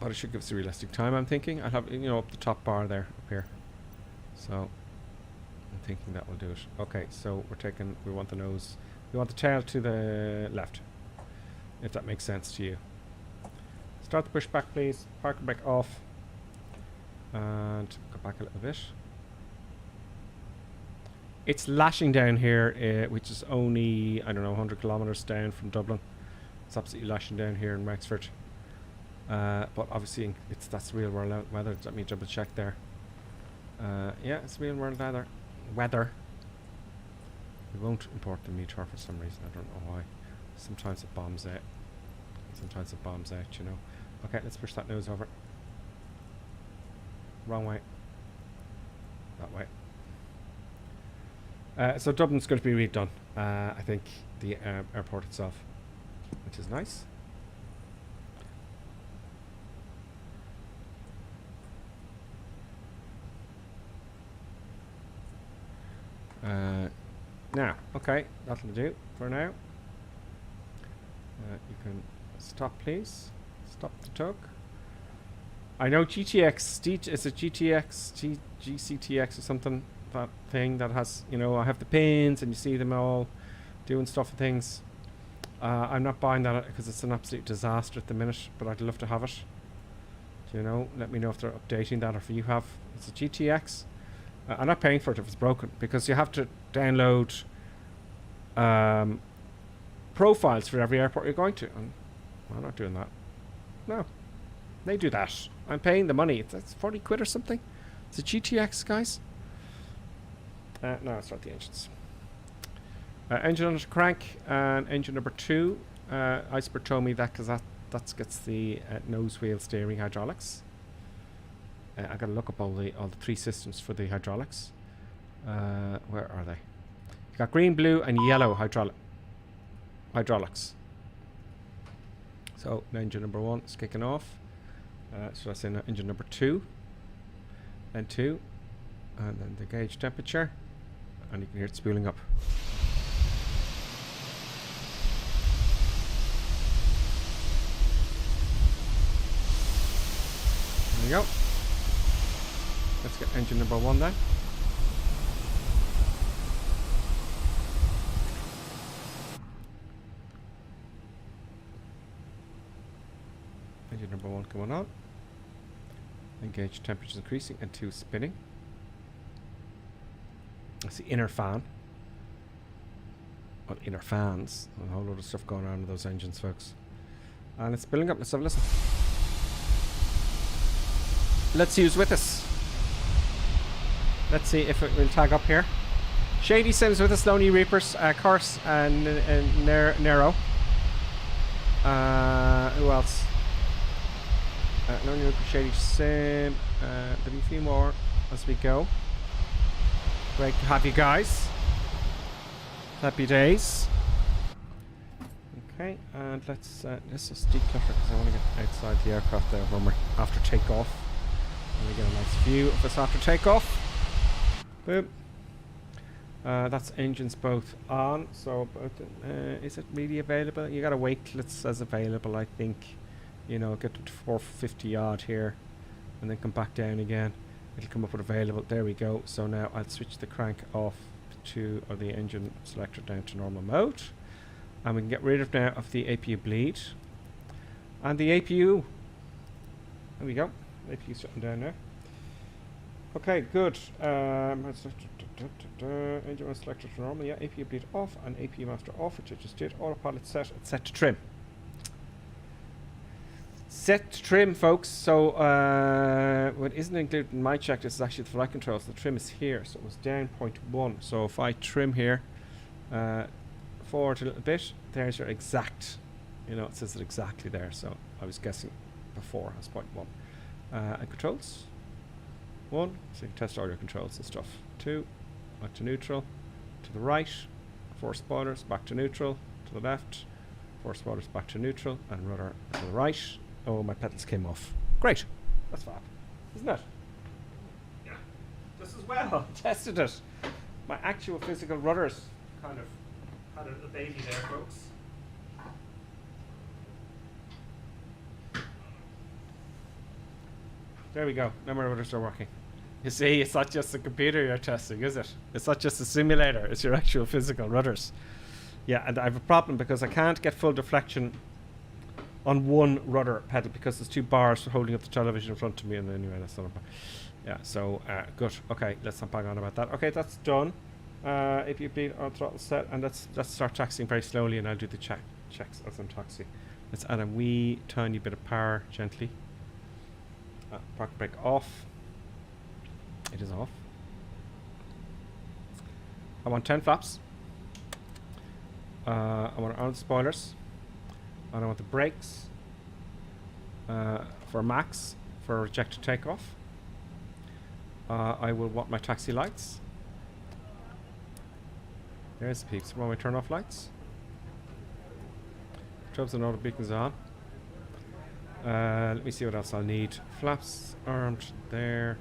it should give us a realistic time, I'm thinking. I'll have, up the top bar there, up here. So, I'm thinking that will do it. Okay, so we want the nose, we want the tail to the left, if that makes sense to you. Start the pushback, please. Park back off. And go back a little bit. It's lashing down here, which is only, I don't know, 100 kilometers down from Dublin. It's absolutely lashing down here in Wexford. But obviously, that's real world weather. Let me double check there. Yeah, it's real world weather. We won't import the meter for some reason. I don't know why. Sometimes it bombs out. Sometimes it bombs out, Okay, let's push that nose over. Wrong way. That way. So Dublin's going to be redone. I think the airport itself, which is nice. Now, okay, that'll do for now. You can stop, please. Stop the tug. I know GTX, is it GTX, GCTX or something? That thing that has, I have the pins and you see them all doing stuff and things. I'm not buying that because it's an absolute disaster at the minute, but I'd love to have it. Let me know if they're updating that or if you have. It's a GTX. I'm not paying for it if it's broken because you have to download profiles for every airport you're going to. And I'm not doing that. No. They do that. I'm paying the money. It's 40 quid or something. It's a GTX, guys. No, start the engines. Engine under crank and engine number 2. Iceberg told me that because that gets the nose wheel steering hydraulics. I gotta look up all the 3 systems for the hydraulics. Where are they? You've got green, blue, and yellow hydraulics. So engine number 1 is kicking off. So that's in engine number 2, and 2, and then the gauge temperature, and you can hear it spooling up. There we go. Let's get engine number 1 then. Engine number 1 coming on. Engage temperature increasing and 2 spinning. That's the inner fan. Well, inner fans. A whole lot of stuff going on with those engines, folks. And it's building up. Let's have a listen. Let's see who's with us. Let's see if it will tag up here. Shady Sims with us, Lonely Reapers, Curse, and Nero. Who else? Lonely Reaper, Shady Sim. There'll be a few more as we go. Great to have you guys. Happy days. Okay, and let's just declutter because I want to get outside the aircraft there when we're after takeoff. And we get a nice view of us after takeoff. Boom. That's engines both on, so both, is it really available? You gotta wait till it says available, I think. You know, get to 450 odd here and then come back down again. It'll come up with available. There we go. So now I'll switch the crank off to, or the engine selector down to normal mode, and we can get rid of now of the APU bleed and the APU. There we go. APU's shutting down now. Okay, good. Engine one selector to normal. Yeah, APU bleed off and APU master off, which I just did. Autopilot set. It's set to trim. Set to trim, folks. So what isn't included in my checklist is actually the flight controls. The trim is here, so it was down 0.1. So if I trim here forward a little bit, there's your exact. You know, it says it exactly there. So I was guessing before as 0.1. And controls. 1, so you can test all your controls and stuff. 2, back to neutral, to the right, 4 spoilers, back to neutral, to the left, 4 spoilers, back to neutral, and rudder to the right. Oh, my pedals came off. Great. That's fab, isn't it? Yeah, just as well. Tested it. My actual physical rudders kind of had a little baby there, folks. There we go. Now my rudders are working. You see, it's not just the computer you're testing, is it? It's not just a simulator. It's your actual physical rudders. Yeah, and I have a problem because I can't get full deflection on one rudder pedal because there's 2 bars holding up the television in front of me. And anyway, that's not a yeah, so good. Okay, let's not bang on about that. Okay, that's done. APU bleed on throttle set, and let's start taxiing very slowly, and I'll do the checks as I'm taxiing. Let's add a wee tiny bit of power gently. Park brake off. It is off. I want 10 flaps. I want on the spoilers. And I want the brakes for max for rejected takeoff. I will want my taxi lights. There's the peaks. When we turn off lights. Jobs and auto beacons on. Let me see what else I'll need. Flaps armed there.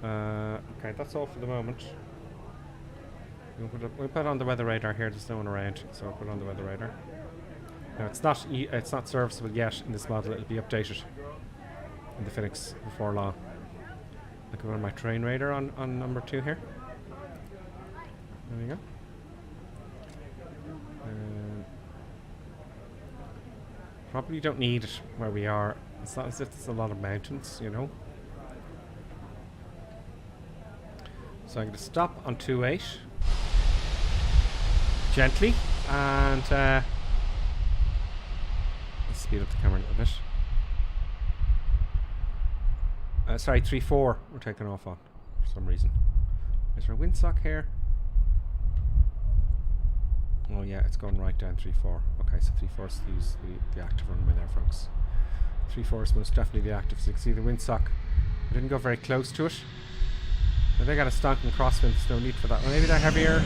Okay, that's all for the moment. We'll put on the weather radar here. There's no one around, so I'll put on the weather radar. Now it's not serviceable yet in this model. It'll be updated in the Fenix before long. I can run my terrain radar on number 2 here. There we go. Probably don't need it where we are. It's not as if there's a lot of mountains, you know. So I'm going to stop on 2.8 gently, and let's speed up the camera a little bit. Sorry, 3.4 we're taking off on for some reason. Is there a windsock here? Oh yeah, it's going right down 3.4. Okay, so 3.4 is the active runway there, folks. 3.4 is most definitely the active. So you can see the windsock. I didn't go very close to it. Now they got a stonking crosswind, there's no need for that. Well, maybe they're heavier.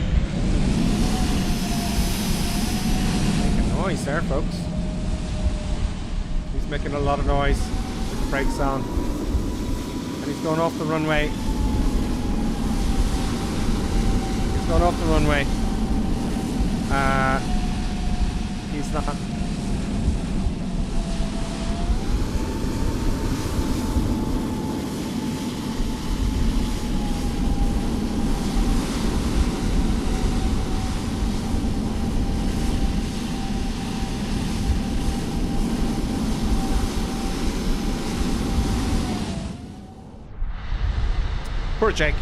Making noise there, folks. He's making a lot of noise with the brakes on. And he's going off the runway. He's going off the runway. He's not. Poor Jake.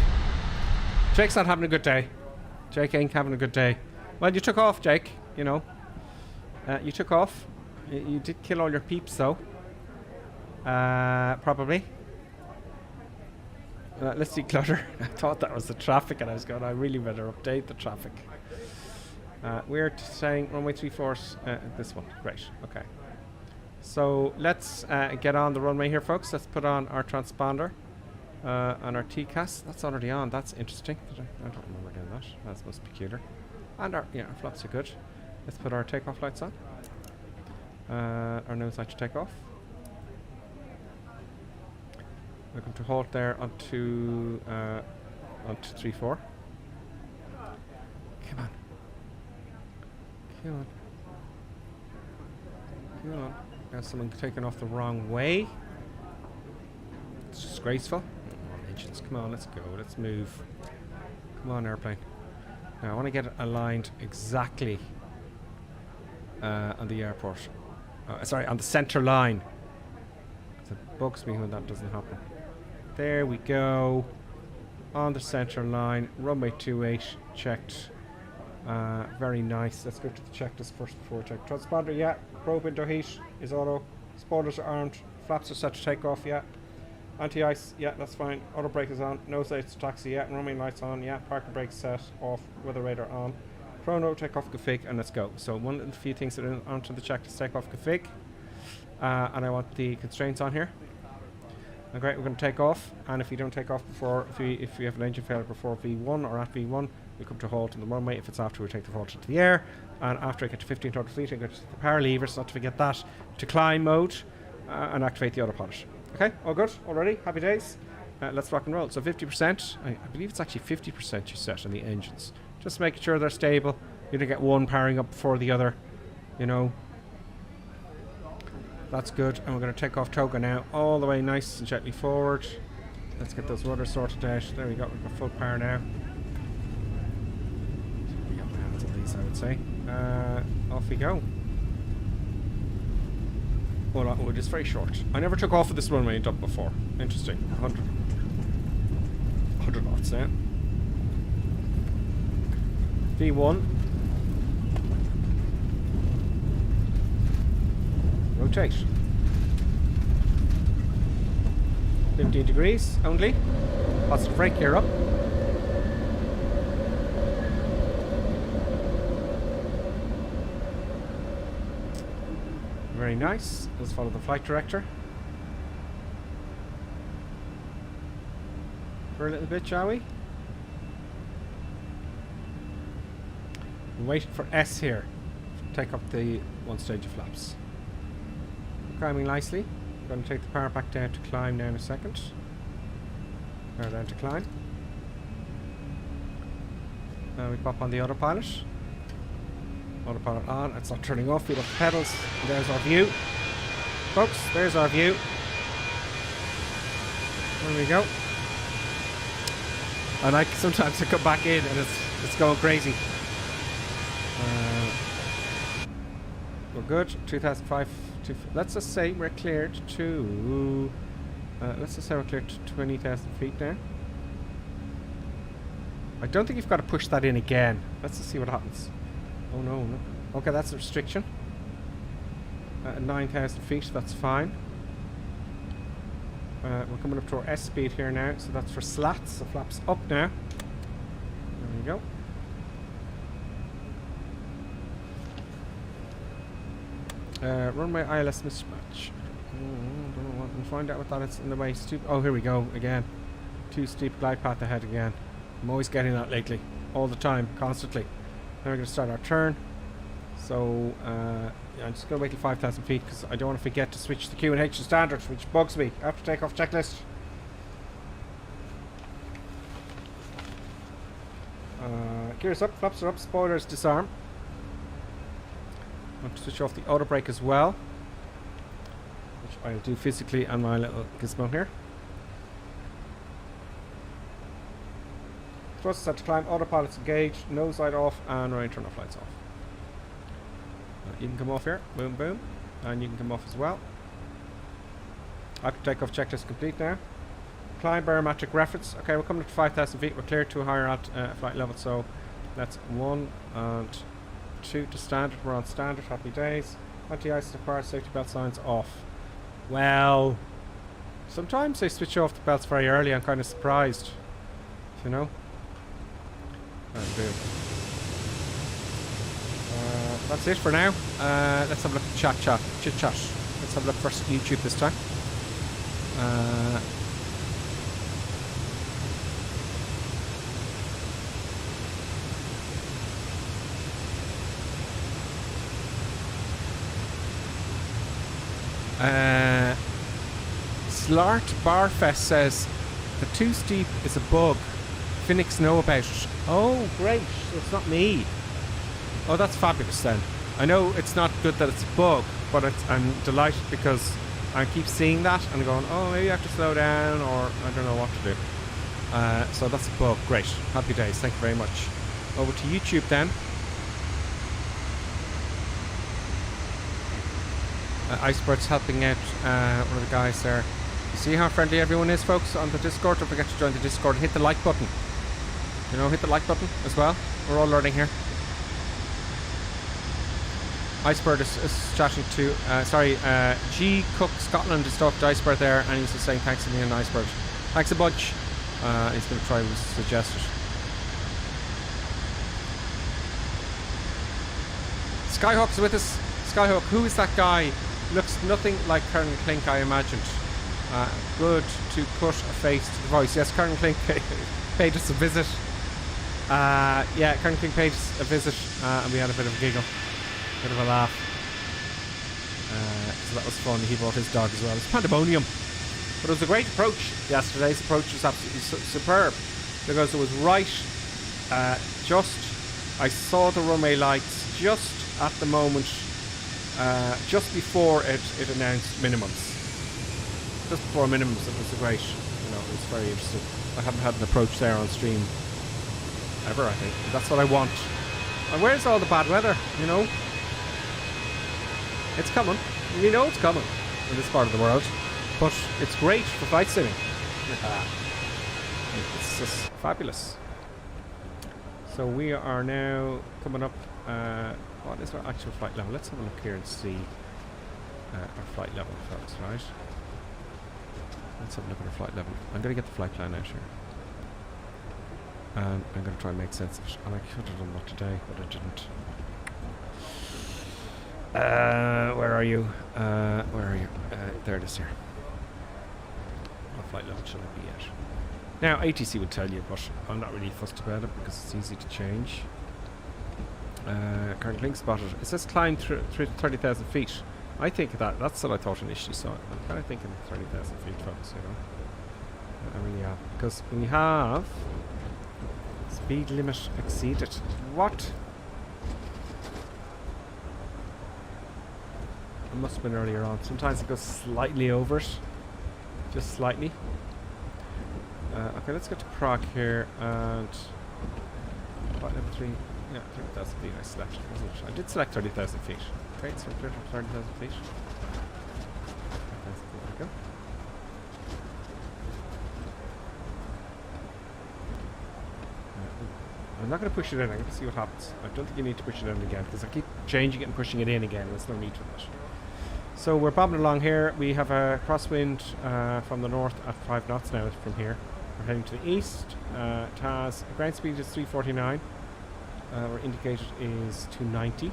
Jake's not having a good day. Jake ain't having a good day. Well, you took off, Jake, you know. You took off. You did kill all your peeps, though. Probably. Let's declutter. I thought that was the traffic, and I was going, I really better update the traffic. We're saying runway 34, this one. Great, okay. So let's get on the runway here, folks. Let's put on our transponder and our TCAS. That's already on. That's interesting. I don't remember doing that. That's most peculiar. And our flaps are good. Let's put our takeoff lights on. Our nose light to take off. Welcome to halt there onto 34. Come on. Come on. Come on. There's someone taken off the wrong way. It's disgraceful. Come on, engines. Come on, let's go. Let's move. Come on, airplane. Now, I want to get it aligned exactly on the airport. Sorry, on the centre line. It bugs me when that doesn't happen. There we go. On the centre line. Runway 28 checked. Very nice. Let's go to the checklist first before check. Transponder, yeah. Probe window heat is auto. Spoilers are armed. Flaps are set to take off, yeah. Anti-ice, yeah, that's fine. Auto brake is on. Nose lights taxi, yeah. Runway lights on, yeah. Parking brake set off. Weather radar on. Chrono, take off config, and let's go. So one of the few things that are onto the checklist, take off config. And I want the constraints on here. Okay, we're going to take off, and if you don't take off before, if you have an engine failure before V1 or at V1, we come to halt on the runway. If it's after, we take the halt into the air, and after I get to 15 total fleet, I go to the power levers, not to forget that, to climb mode, and activate the autopilot. Okay, all good, all ready, happy days. Let's rock and roll. So 50%, I believe it's actually 50% you set on the engines. Just making sure they're stable. You don't get one powering up before the other, you know. That's good, and we're going to take off toga now, all the way nice and gently forward. Let's get those rudders sorted out. There we go, we've got full power now. We got hands on these, I would say. Off we go. Well, it is very short. I never took off of this runway in Dublin before. Interesting. 100 knots, yeah. V1. Rotate. 15 degrees only. Positive brake gear up. Very nice. Let's follow the flight director for a little bit, shall we? I'm waiting for S here. Take up the one stage of flaps. Climbing nicely. I'm going to take the power back down to climb now in a second. Power down to climb. Now we pop on the autopilot. Autopilot on. It's not turning off. Feel off the pedals. And there's our view. Folks, there's our view. There we go. And sometimes I come back in and it's going crazy. We're good. 2005. Let's just say we're cleared to. Let's just say we're cleared to 20,000 feet now. I don't think you've got to push that in again. Let's just see what happens. Oh no. Okay, that's a restriction. 9,000 feet. That's fine. We're coming up to our S speed here now, so that's for slats. So flaps up now. There we go. Runway ILS mismatch. Don't know what. We'll find out what that is in the way. Oh, here we go again. Too steep glide path ahead again. I'm always getting that lately, all the time, constantly. Now we're going to start our turn. So yeah, I'm just going to wait till 5,000 feet because I don't want to forget to switch the Q&H to standard, which bugs me. After takeoff checklist. Gears up, flaps are up, spoilers disarm. I want to switch off the auto brake as well, which I'll do physically on my little gizmo here. Thrust set to climb, autopilot's engaged, nose light off, and right turn off lights off. You can come off here, boom boom, and you can come off as well. After takeoff checklist complete now. Climb barometric reference. Okay, we're coming up to 5,000 feet. We're cleared to a higher flight level, so that's 1 and 2 to standard. We're on standard. Happy days. Anti-ice required. Safety belt signs off. Well, sometimes they switch off the belts very early. I'm kind of surprised, you know. That's it for now. Let's have a look at chit chat. Let's have a look first at YouTube this time. Slart Barfest says the too steep is a bug. Fenix know about it. Oh, great. So it's not me. Oh, that's fabulous then. I know it's not good that it's a bug, but I'm delighted because I keep seeing that and going, oh, maybe I have to slow down, or I don't know what to do. So that's a bug. Great. Happy days. Thank you very much. Over to YouTube then. Icebird's helping out one of the guys there. You see how friendly everyone is, folks, on the Discord? Don't forget to join the Discord and hit the like button. You know, hit the like button as well. We're all learning here. Icebird is chatting to, G Cook Scotland is talking to Icebird there, and he's just saying thanks to me and Icebird. Thanks a bunch. He's going to try to suggest it. Skyhawk's with us. Skyhawk, who is that guy? Looks nothing like Colonel Clink, I imagined. Good to put a face to the voice. Yes, Colonel Clink paid us a visit. Yeah, Colonel Clink paid us a visit, and we had a bit of a giggle. Bit of a laugh. So that was fun. He brought his dog as well. It's pandemonium. But it was a great approach. Yesterday's approach was absolutely superb. Because it was right, I saw the runway lights just at the moment, just before it announced minimums. Just before minimums, it was a great, it was very interesting. I haven't had an approach there on stream ever, I think. That's what I want. And where's all the bad weather, It's coming. We know it's coming in this part of the world. But it's great for flight simming. It's just fabulous. So we are now coming up. What is our actual flight level? Let's have a look here and see our flight level, folks, right? Let's have a look at our flight level. I'm going to get the flight plan out here. And I'm going to try and make sense of it. And I could have done that today, but I didn't. Where are you? There it is here. What flight level should I be at? Now, ATC would tell you, but I'm not really fussed about it because it's easy to change. Current link spotted. It says climb through 30,000 feet. I think that's what I thought initially saw it. I'm kind of thinking 30,000 feet, folks, I really am. Because we have speed limit exceeded. What? It must have been earlier on. Sometimes it goes slightly over it. Just slightly. Okay, let's get to Prague here and flight level 3. Yeah, 30,000 feet I selected, wasn't it? I did select 30,000 feet. Okay, so 30,000 feet. There we go. I'm not going to push it in. I'm going to see what happens. I don't think you need to push it in again because I keep changing it and pushing it in again. There's no need for that. So we're bobbing along here. We have a crosswind from the north at 5 knots now from here. We're heading to the east. TAS ground speed is 349. Our indicated is 290. So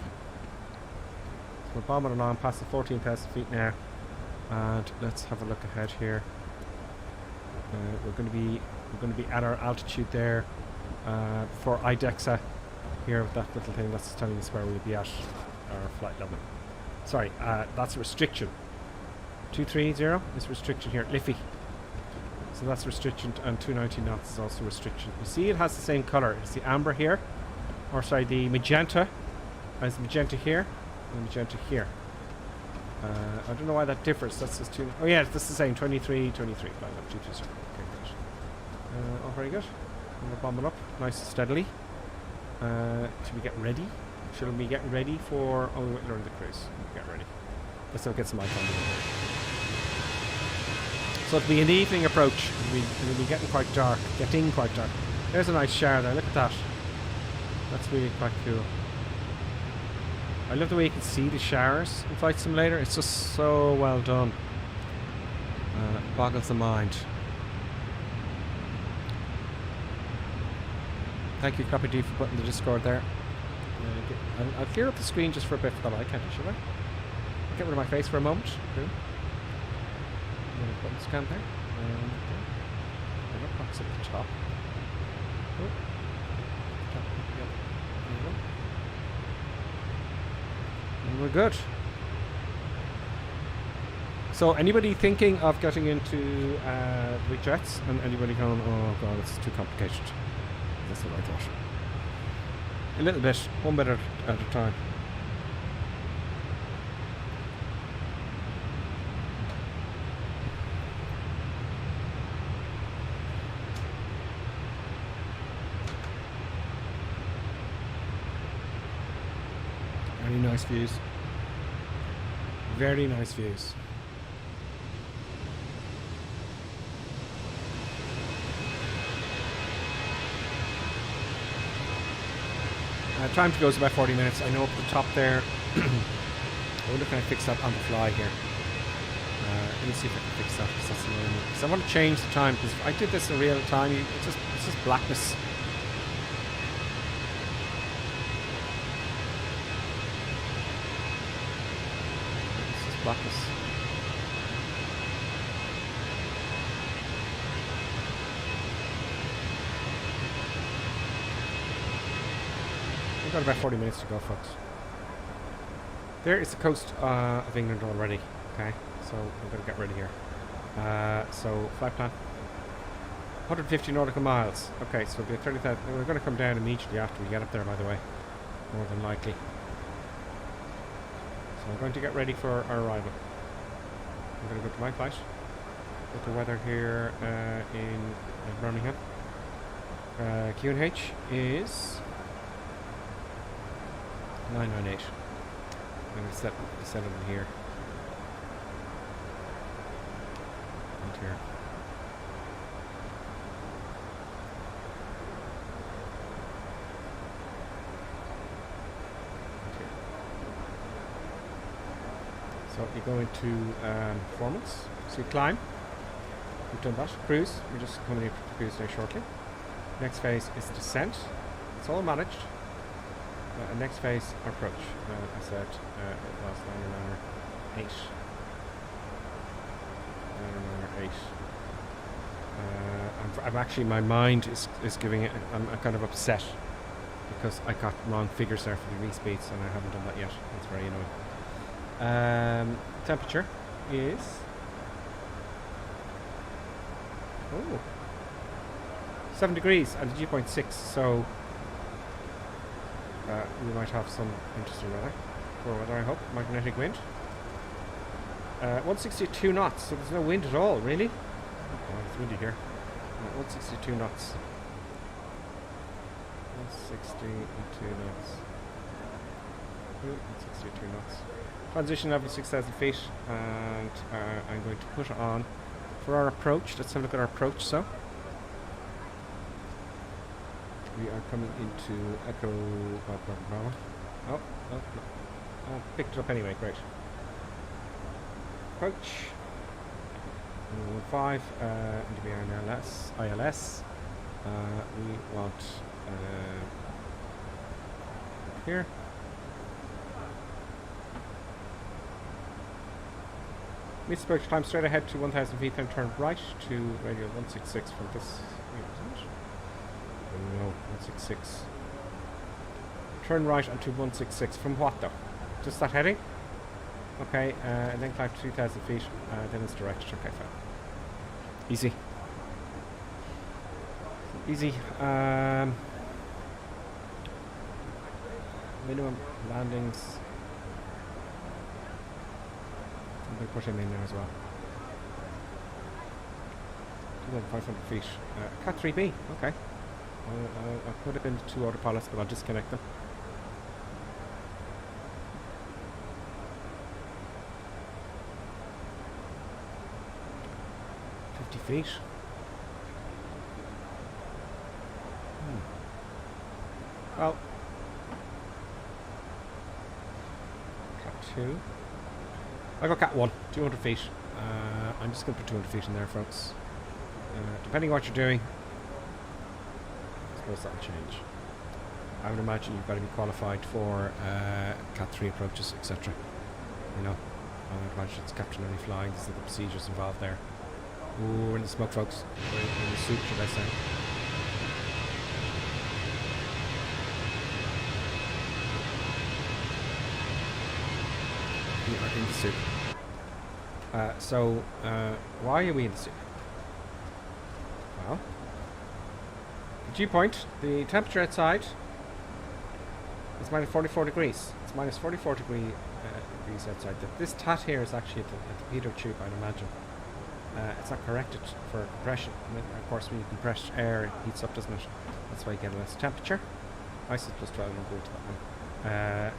we're bombing along past the 14,000 feet now, and let's have a look ahead here. We're going to be at our altitude there for IDEXA here with that little thing that's telling us where we'll be at our flight level. Sorry, that's a restriction. 230 is restriction here, Liffey. So that's restriction, and 290 knots is also restriction. You see it has the same colour. It's the amber here, or sorry, the magenta. There's magenta here, and magenta here. I don't know why that differs. That's just two. Oh yeah, that's the same. 23, 23. Okay, great. Oh, very good. And we're bombing up, nice and steadily. Should we get ready? Should we get ready for? Oh, we're during the cruise. Get ready. Let's get some light on. So it'll be an evening approach. It'll be getting quite dark. Getting quite dark. There's a nice shower there. Look at that. That's really quite cool. I love the way you can see the showers in Flight Simulator. It's just so well done. Boggles the mind. Thank you, Copy D, for putting the Discord there. I'll clear up the screen just for a bit for that eye candy, should I? Get rid of my face for a moment. Cool. Button scan there. What box at the top? Oh. And we're good. So anybody thinking of getting into the jets, and anybody going, oh god, it's too complicated? That's what I thought. A little bit, one bit at a time. Very nice views. Very nice views. Time to go is about 40 minutes. I know up the top there. I wonder if I fix that on the fly here. Let me see if I can fix that, because that's annoying me. Because I want to change the time, because if I did this in real time, it's just blackness. It's just blackness. We've got about 40 minutes to go, folks. There is the coast of England already. Okay, so I'm going to get ready here. So flight plan, 150 nautical miles. Okay, so it'll be 30,000. We're going to come down immediately after we get up there, by the way, more than likely. So I'm going to get ready for our arrival. I'm going to go to my flight. Look at the weather here in Birmingham. QNH is 998. I'm going to set it in here. And here. And here. So you go into performance. So you climb. We've done that. Cruise. We're just coming into cruise there shortly. Next phase is descent. It's all managed. Next phase, approach. I said last 9 8. I'm actually, my mind is giving it. I'm kind of upset because I got wrong figures there for the respeeds, and I haven't done that yet. That's very annoying. Temperature is 7 degrees and a dew point 6. So. We might have some interesting weather. Poor weather, I hope. Magnetic wind. 162 knots, so there's no wind at all, really? Oh, it's windy here. 162 knots. 162 knots. 162 knots. Transition level 6,000 feet, and I'm going to put it on for our approach. Let's have a look at our approach, so. We are coming into Echo. Oh, picked it up anyway. Great. Approach. 115. NDB ILS. We want here. Meets approach time straight ahead to 1,000 feet, then turn right to radial 166 from this. Isn't it? No, 166. Turn right onto 166. From what though? Just that heading? Okay, and then climb to 2,000 feet. Then it's direct. Okay, fine. Easy. Easy. Minimum landings. I'm going to put him in there as well. 2,500 feet. Cat 3B. Okay. I'll put it into two autopilots, but I'll disconnect them. Feet. Well, cat 2. I got cat 1, 200 feet. I'm just going to put 200 feet in there, folks. Depending on what you're doing, I suppose that'll change. I would imagine you've got to be qualified for cat 3 approaches, etc. You know, I would imagine it's captain only flying. These are the procedures involved there. Ooh, we're in the smoke, folks. We're in the soup, should I say. We are in the soup. Why are we in the sea? Well, the dew point, the temperature outside is minus 44 degrees. It's minus 44 degrees outside. This tat here is actually at the pitot tube, I'd imagine. It's not corrected for compression. And then, of course, when you compress air, it heats up, doesn't it? That's why you get less temperature. Ice is plus 12, and go to that one.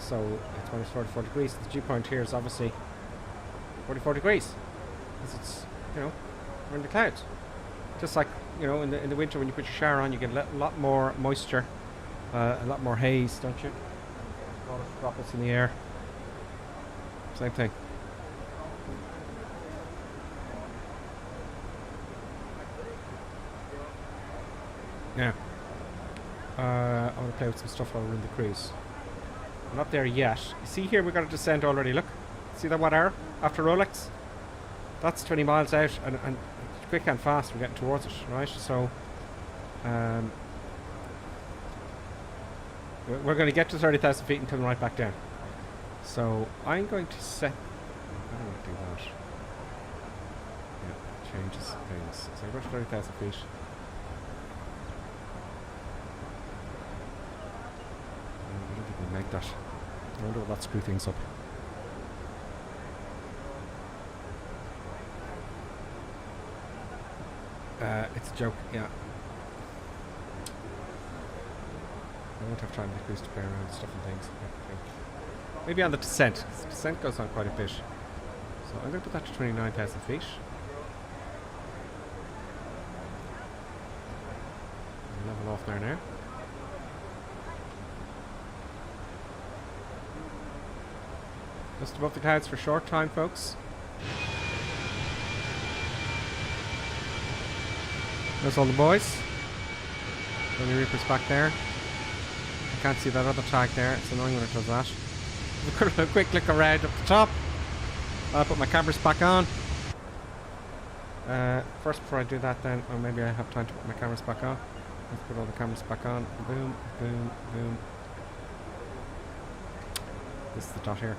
So it's minus 44 degrees. The dew point here is obviously 44 degrees. Because it's, we're in the clouds. Just like, in the winter when you put your shower on, you get a lot more moisture, a lot more haze, don't you? A lot of droplets in the air. Same thing. Now, I want to play with some stuff while we're in the cruise. I'm not there yet. You see here, we've got to descend already. Look, see that 1 hour after Rolex? That's 20 miles out, and quick and fast we're getting towards it, right? So, we're going to get to 30,000 feet and come right back down. So, I'm going to set... I don't want to do that. Yeah, changes things. So, I go to 30,000 feet. I don't think we'll make that. I wonder will that screw things up. It's a joke, yeah. I won't have time to cruise to play around with stuff and things. I think. Maybe on the descent, 'cause the descent goes on quite a bit. So I'm going to put that to 29,000 feet. Level off there now. Just above the clouds for a short time, folks. There's all the boys. Tony Reaper's back there. I can't see that other tag there. It's annoying when it does that. A quick look around up the top. I'll put my cameras back on. First, before I do that then, or maybe I have time to put my cameras back on. Let's put all the cameras back on. Boom, boom, boom. This is the dot here.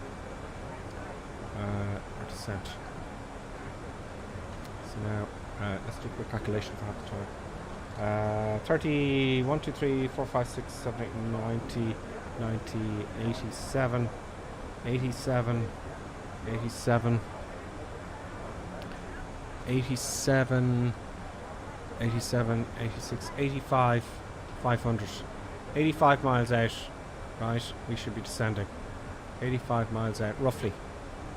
Our descent. So now, let's do a quick calculation for half the time. 30, 1, 2, 3, 4, 5, 6, 7, 8, 90, 90, 87, 87, 87, 87, 87, 86, 85, 500. 85 miles out, right? We should be descending. 85 miles out, roughly.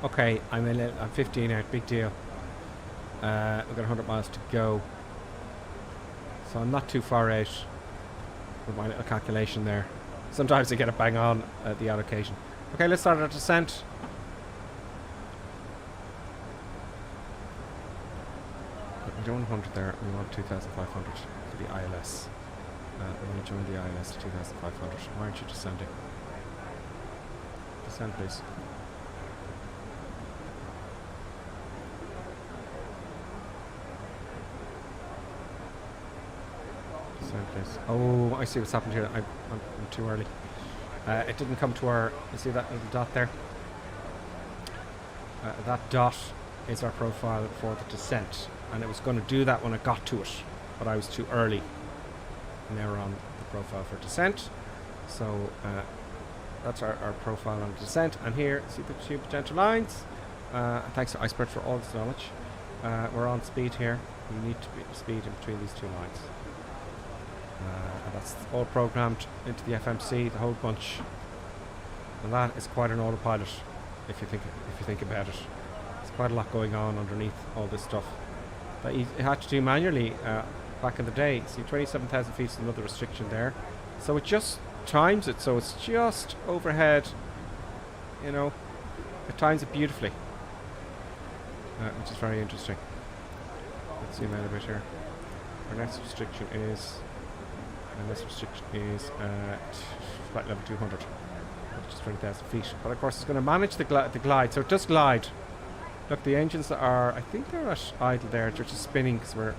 Okay, I'm 15 out, big deal. We've got 100 miles to go. So I'm not too far out with my little calculation there. Sometimes I get it bang on at the odd occasion. Okay, let's start our descent. We don't want 100 there, we want 2,500 for the ILS. We want to join the ILS to 2,500. Why aren't you descending? Descend, please. Place. Oh, I see what's happened here. I'm too early. It didn't come to our... You see that little dot there? That dot is our profile for the descent. And it was going to do that when I got to it. But I was too early. Now we're on the profile for descent. So that's our profile on descent. And here, see the two potential lines? Thanks to Iceberg for all this knowledge. We're on speed here. We need to be speed in between these two lines. And that's all programmed into the FMC, the whole bunch, and that is quite an autopilot if you think about it. There's quite a lot going on underneath all this stuff that you had to do manually back in the day. See, 27,000 feet is another restriction there, so it just times it, so it's just overhead. It times it beautifully, which is very interesting. Let's zoom out a bit here. Our next restriction is. And this restriction is at flight level 200, which is 20,000 feet. But of course it's going to manage the glide, so it does glide. Look, the engines are, I think they're at idle there, they're just spinning because we're,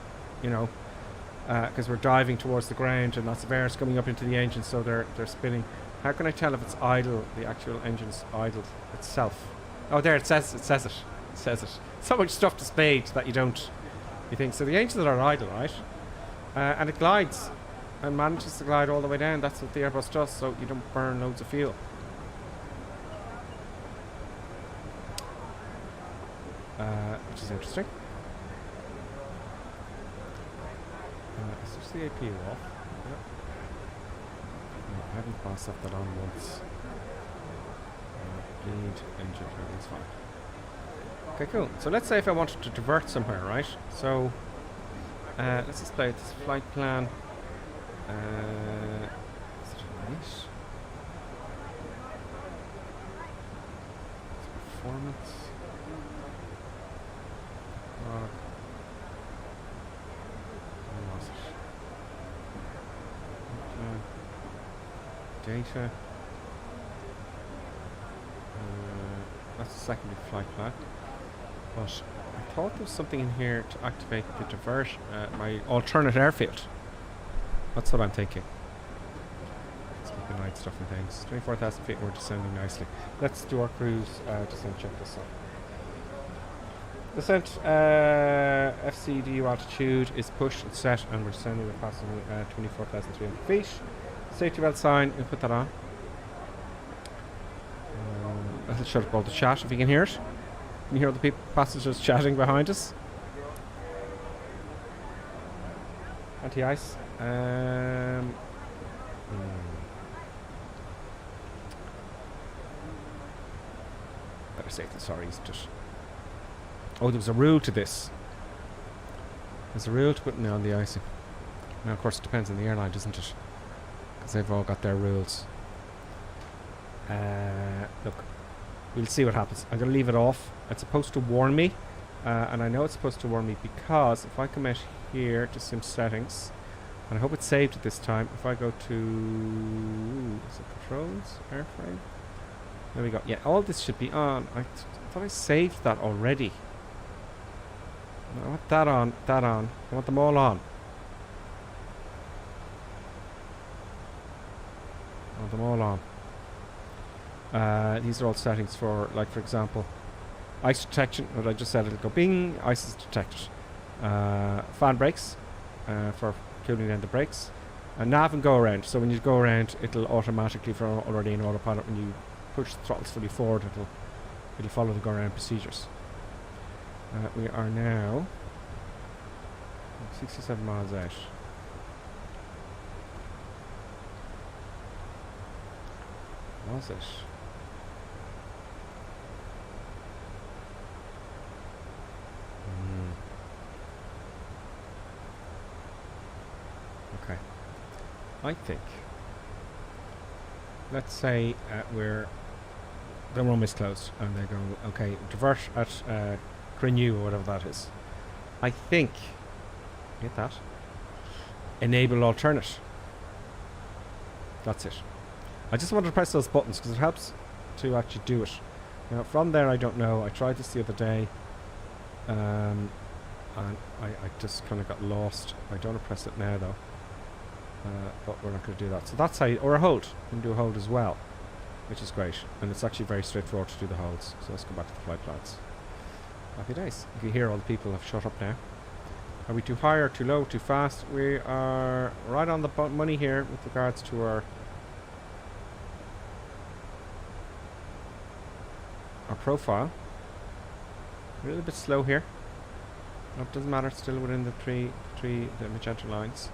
because we're diving towards the ground and lots of air is coming up into the engine, so they're spinning. How can I tell if it's idle, the actual engine's idle itself? Oh, there, it says it. says it. So much stuff displayed that you think. So the engines are idle, right? And it glides and manages to glide all the way down. That's what the Airbus does, so you don't burn loads of fuel. Which is interesting. Is this the APU off? Yep. No, I haven't passed up that on once. Bleed engine, everything's fine. Okay, cool. So let's say if I wanted to divert somewhere, right? So let's just play this flight plan. Is it right? Performance. Where was it? Data. That's the secondary flight plan. But I thought there was something in here to activate the divert, my alternate airfield. That's what I'm thinking. Let's keep an eye on stuff and things. 24,000 feet, we're descending nicely. Let's do our cruise descent check this out. Descent FCDU altitude is pushed and set, and we're descending at approximately 24,300 feet. Safety belt sign, we'll put that on. That'll shut up all the chat if you can hear it. Can you hear the passengers chatting behind us? Anti-ice. Better safety, sorry, isn't it? Oh, there was a rule to this. There's a rule to putting on the icing. Now, of course, it depends on the airline, doesn't it? Because they've all got their rules. Look, we'll see what happens. I'm going to leave it off. It's supposed to warn me. And I know it's supposed to warn me because if I come out here to sim settings, and I hope it's saved at this time. If I go to... is it controls? Airframe? There we go. Yeah, all this should be on. I thought I saved that already. I want that on, that on. I want them all on. I want them all on. These are all settings for, like, for example, ice detection. What I just said, it'll go bing, ice is detected. Fan brakes for cooling down the brakes. Nav and go around. So when you go around, it'll automatically, for already in autopilot, when you push the throttles fully forward, it'll follow the go around procedures. We are now 67 miles out. Was it? Okay. I think, let's say the room is closed and they go, okay, divert at Renew or whatever that is. I think, get that, enable alternate. That's it. I just wanted to press those buttons because it helps to actually do it. Now from there I don't know. I tried this the other day and I just kind of got lost. I don't want to press it now though. But we're not going to do that. So that's how you, or a hold. You can do a hold as well, which is great. And it's actually very straightforward to do the holds. So let's go back to the flight plans. Happy days. You can hear all the people have shut up now. Are we too high or too low, too fast? We are right on the money here with regards to our profile. A little bit slow here. No, it doesn't matter, it's still within the the magenta lines.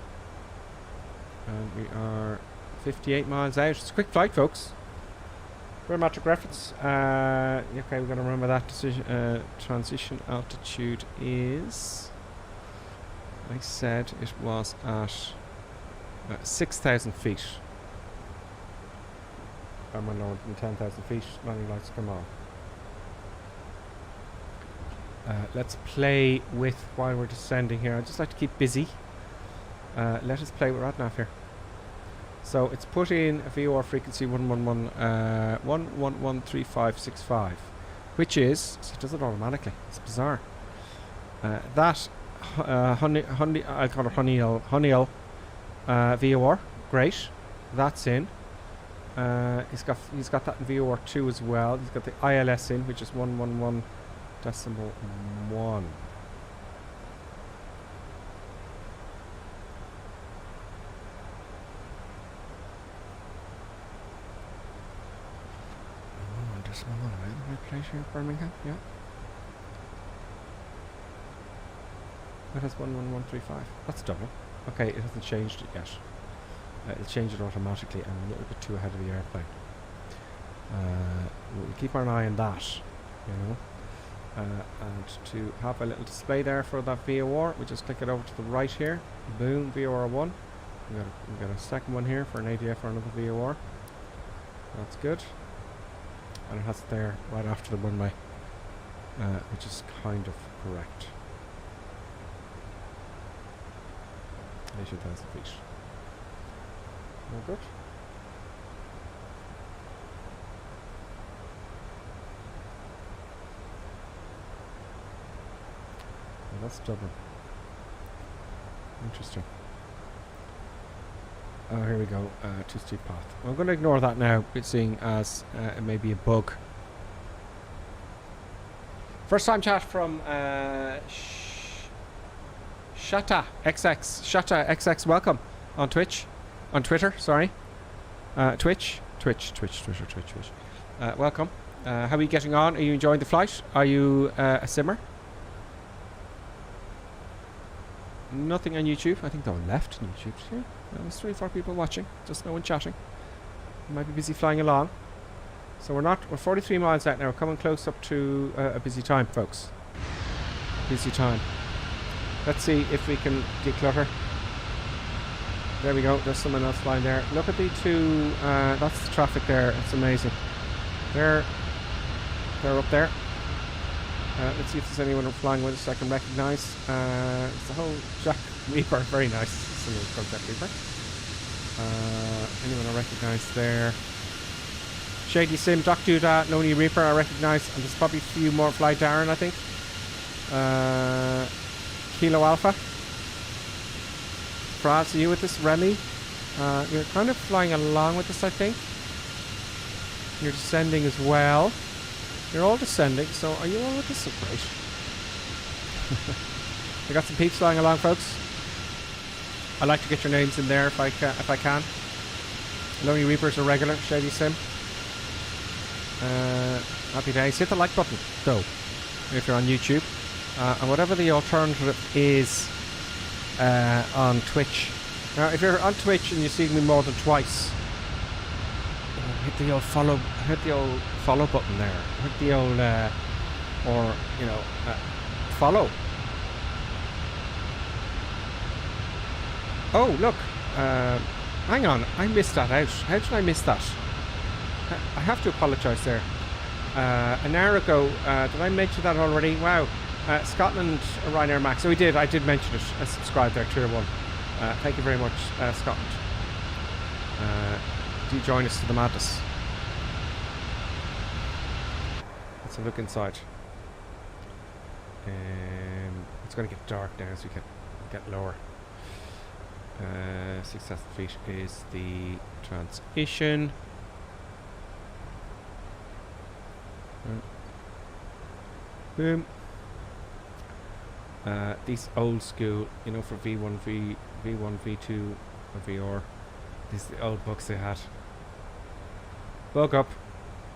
And we are 58 miles out. It's a quick flight, folks. Barometric reference. Okay, we're going to remember that decision. Transition altitude is... I said it was at 6,000 feet. And we're lower than 10,000 feet. Landing lights come on. Let's play with while we're descending here. I'd just like to keep busy. Let us play with RadNav here. So it's put in a VOR frequency 1113565, which is, so it does it automatically. It's bizarre. That I'll call it Honeywell VOR. Great. That's in. He's got that in VOR 2 as well. He's got the ILS in, which is 111 decimal 1. Decimal 1, am I in the right place here? Birmingham? Yeah. That has 11135. That's Dublin. Okay, it hasn't changed it yet. It'll change it automatically. I'm a little bit too ahead of the airplane. We'll keep an eye on that, you know. And to have a little display there for that VOR, we just click it over to the right here. Boom, VOR 1. We've got a second one here for an ADF or another VOR. That's good. And it has it there right after the runway, which is kind of correct. 80,000 feet. All good. Well, that's Dublin. Interesting. Oh, here we go. Too steep path. I'm going to ignore that now, seeing as it may be a bug. First time chat from Shata XX. Welcome on Twitch, on Twitter. Sorry, Twitch. Welcome. How are you getting on? Are you enjoying the flight? Are you a simmer? Nothing on YouTube. I think they were left on YouTube. Yeah. There's 3 or 4 people watching. Just no one chatting. Might be busy flying along. So we're 43 miles out now. We're coming close up to a busy time, folks. Busy time. Let's see if we can declutter. There we go. There's someone else flying there. Look at the 2. That's the traffic there. It's amazing. They're up there. Let's see if there's anyone flying with us I can recognise. It's the whole Jack Reaper. Very nice. Someone from Jack Reaper. Anyone I recognise there? Shady Sim, Doc Duda, Lonely Reaper I recognise. And there's probably a few more. Fly Darren, I think. Kilo Alpha. Fraz, are you with us? Remy? You're kind of flying along with us, I think. You're descending as well. You're all descending, so are you all with us? Great. I got some peeps flying along, folks. I'd like to get your names in there if I can. Lonely Reaper's a regular. Shady Sim. Happy days. Hit the like button, though, if you're on YouTube. And whatever the alternative is on Twitch. Now, if you're on Twitch and you see me more than twice, hit the old follow button there. Hit the old follow. Oh, look. Hang on. I missed that out. How did I miss that? I have to apologise there. An hour ago, did I mention that already? Wow. Scotland Ryanair Max. So I did mention it. I subscribed there, Tier 1. Thank you very much, Scotland. Do join us to the madness. Let's have a look inside. It's going to get dark now as we get lower. 6,000 feet is the transition. Boom. These old school, you know, for V1, V2, or VR. These are the old books they had. Bug up.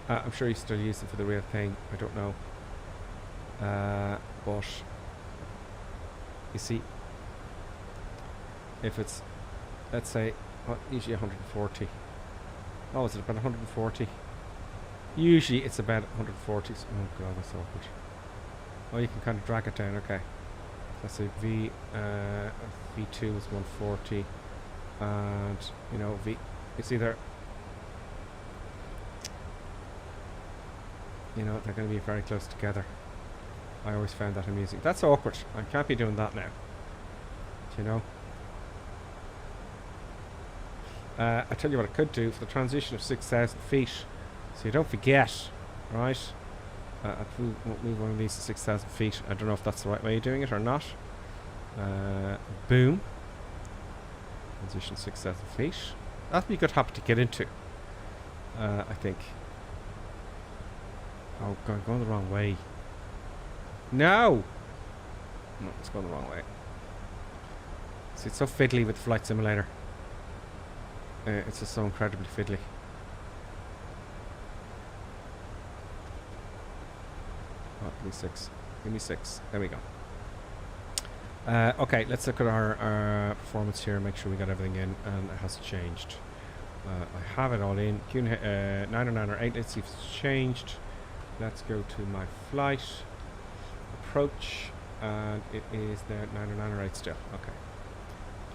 I'm sure you still use them for the real thing. I don't know. But you see, if it's, let's say, usually 140. Oh, is it about 140? Usually it's about 140. Oh god, that's awkward. Oh, you can kind of drag it down. Okay. Let's say V2 is 140, and you know it's either, you know, they're going to be very close together. I always found that amusing. That's awkward. I can't be doing that now. Do you know? I tell you what I could do for the transition of 6,000 feet, so you don't forget, right? I'll move one of these to 6,000 feet. I don't know if that's the right way of doing it or not. Boom. Transition 6,000 feet. That'd be a good habit to get into, I think. Oh god, I'm going the wrong way. No! No, it's going the wrong way. See, it's so fiddly with Flight Simulator. It's just so incredibly fiddly. Oh, give me 6. Give me 6. There we go. Okay, let's look at our performance here, make sure we got everything in, and it has changed. I have it all in. 909 or 8, let's see if it's changed. Let's go to my flight. Approach, and it is there 909 or 8 still. Okay.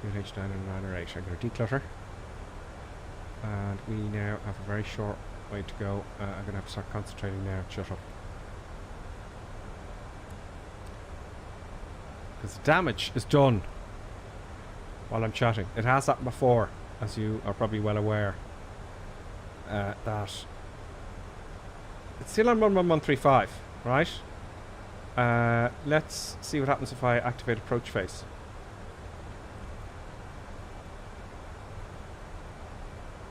QNH 909 or 8. I'm going to declutter. And we now have a very short way to go. I'm going to have to start concentrating now. Shut up. Because the damage is done while I'm chatting. It has happened before, as you are probably well aware. That it's still on 11135, right? Let's see what happens if I activate approach phase.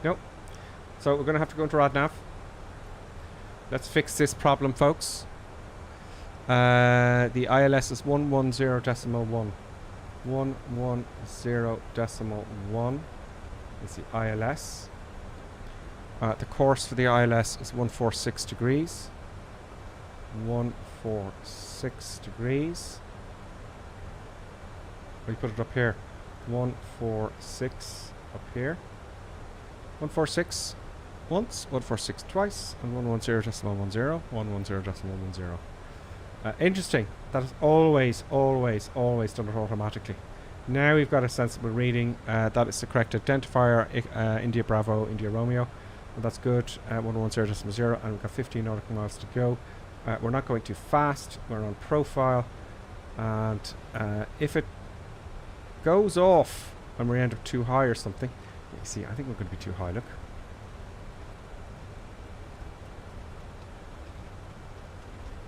Nope. So we're going to have to go into RadNav. Let's fix this problem, folks. The ILS is 110.1. 110.1 is the ILS. The course for the ILS is 146 degrees. 146 degrees. We put it up here. 146 up here. 146 once, 146 twice, and 110.10. 110.10. Interesting. That is always done it automatically. Now we've got a sensible reading. That is the correct identifier. India Bravo, India Romeo. Well, that's good. 110.0, and we've got 15 nautical miles to go. We're not going too fast. We're on profile. And if it goes off and we end up too high or something, you see, I think we're going to be too high. Look.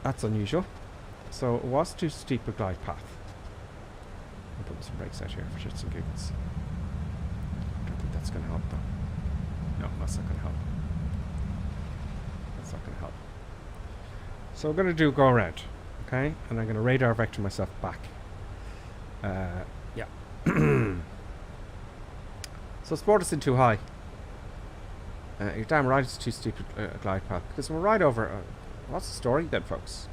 That's unusual. So it was too steep a glide path. I'll put some brakes out here for shits and giggles. I don't think that's going to help though. No, that's not going to help. That's not going to help. So we're going to do go around, okay? And I'm going to radar vector myself back. Yeah. So sport us in too high. You're damn right it's too steep a glide path. Because we're right over... what's the story then, folks?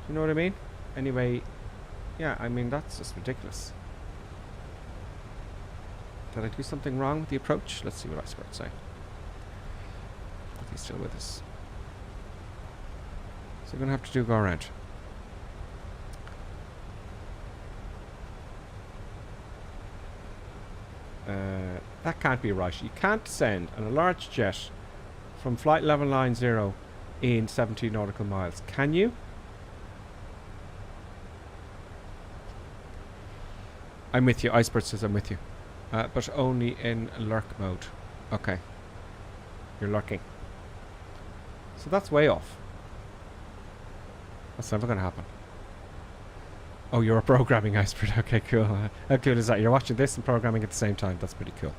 Do you know what I mean? Anyway, yeah, I mean, that's just ridiculous. Did I do something wrong with the approach? Let's see what icebergs say. If he's still with us. So we're going to have to do go around. That can't be right. You can't send on a large jet from flight level 90 in 17 nautical miles. Can you? I'm with you. Iceberg says I'm with you. But only in lurk mode. Okay. You're lurking. So that's way off. That's never going to happen. Oh, you're a programming iceberg. Okay, cool. How cool is that? You're watching this and programming at the same time. That's pretty cool.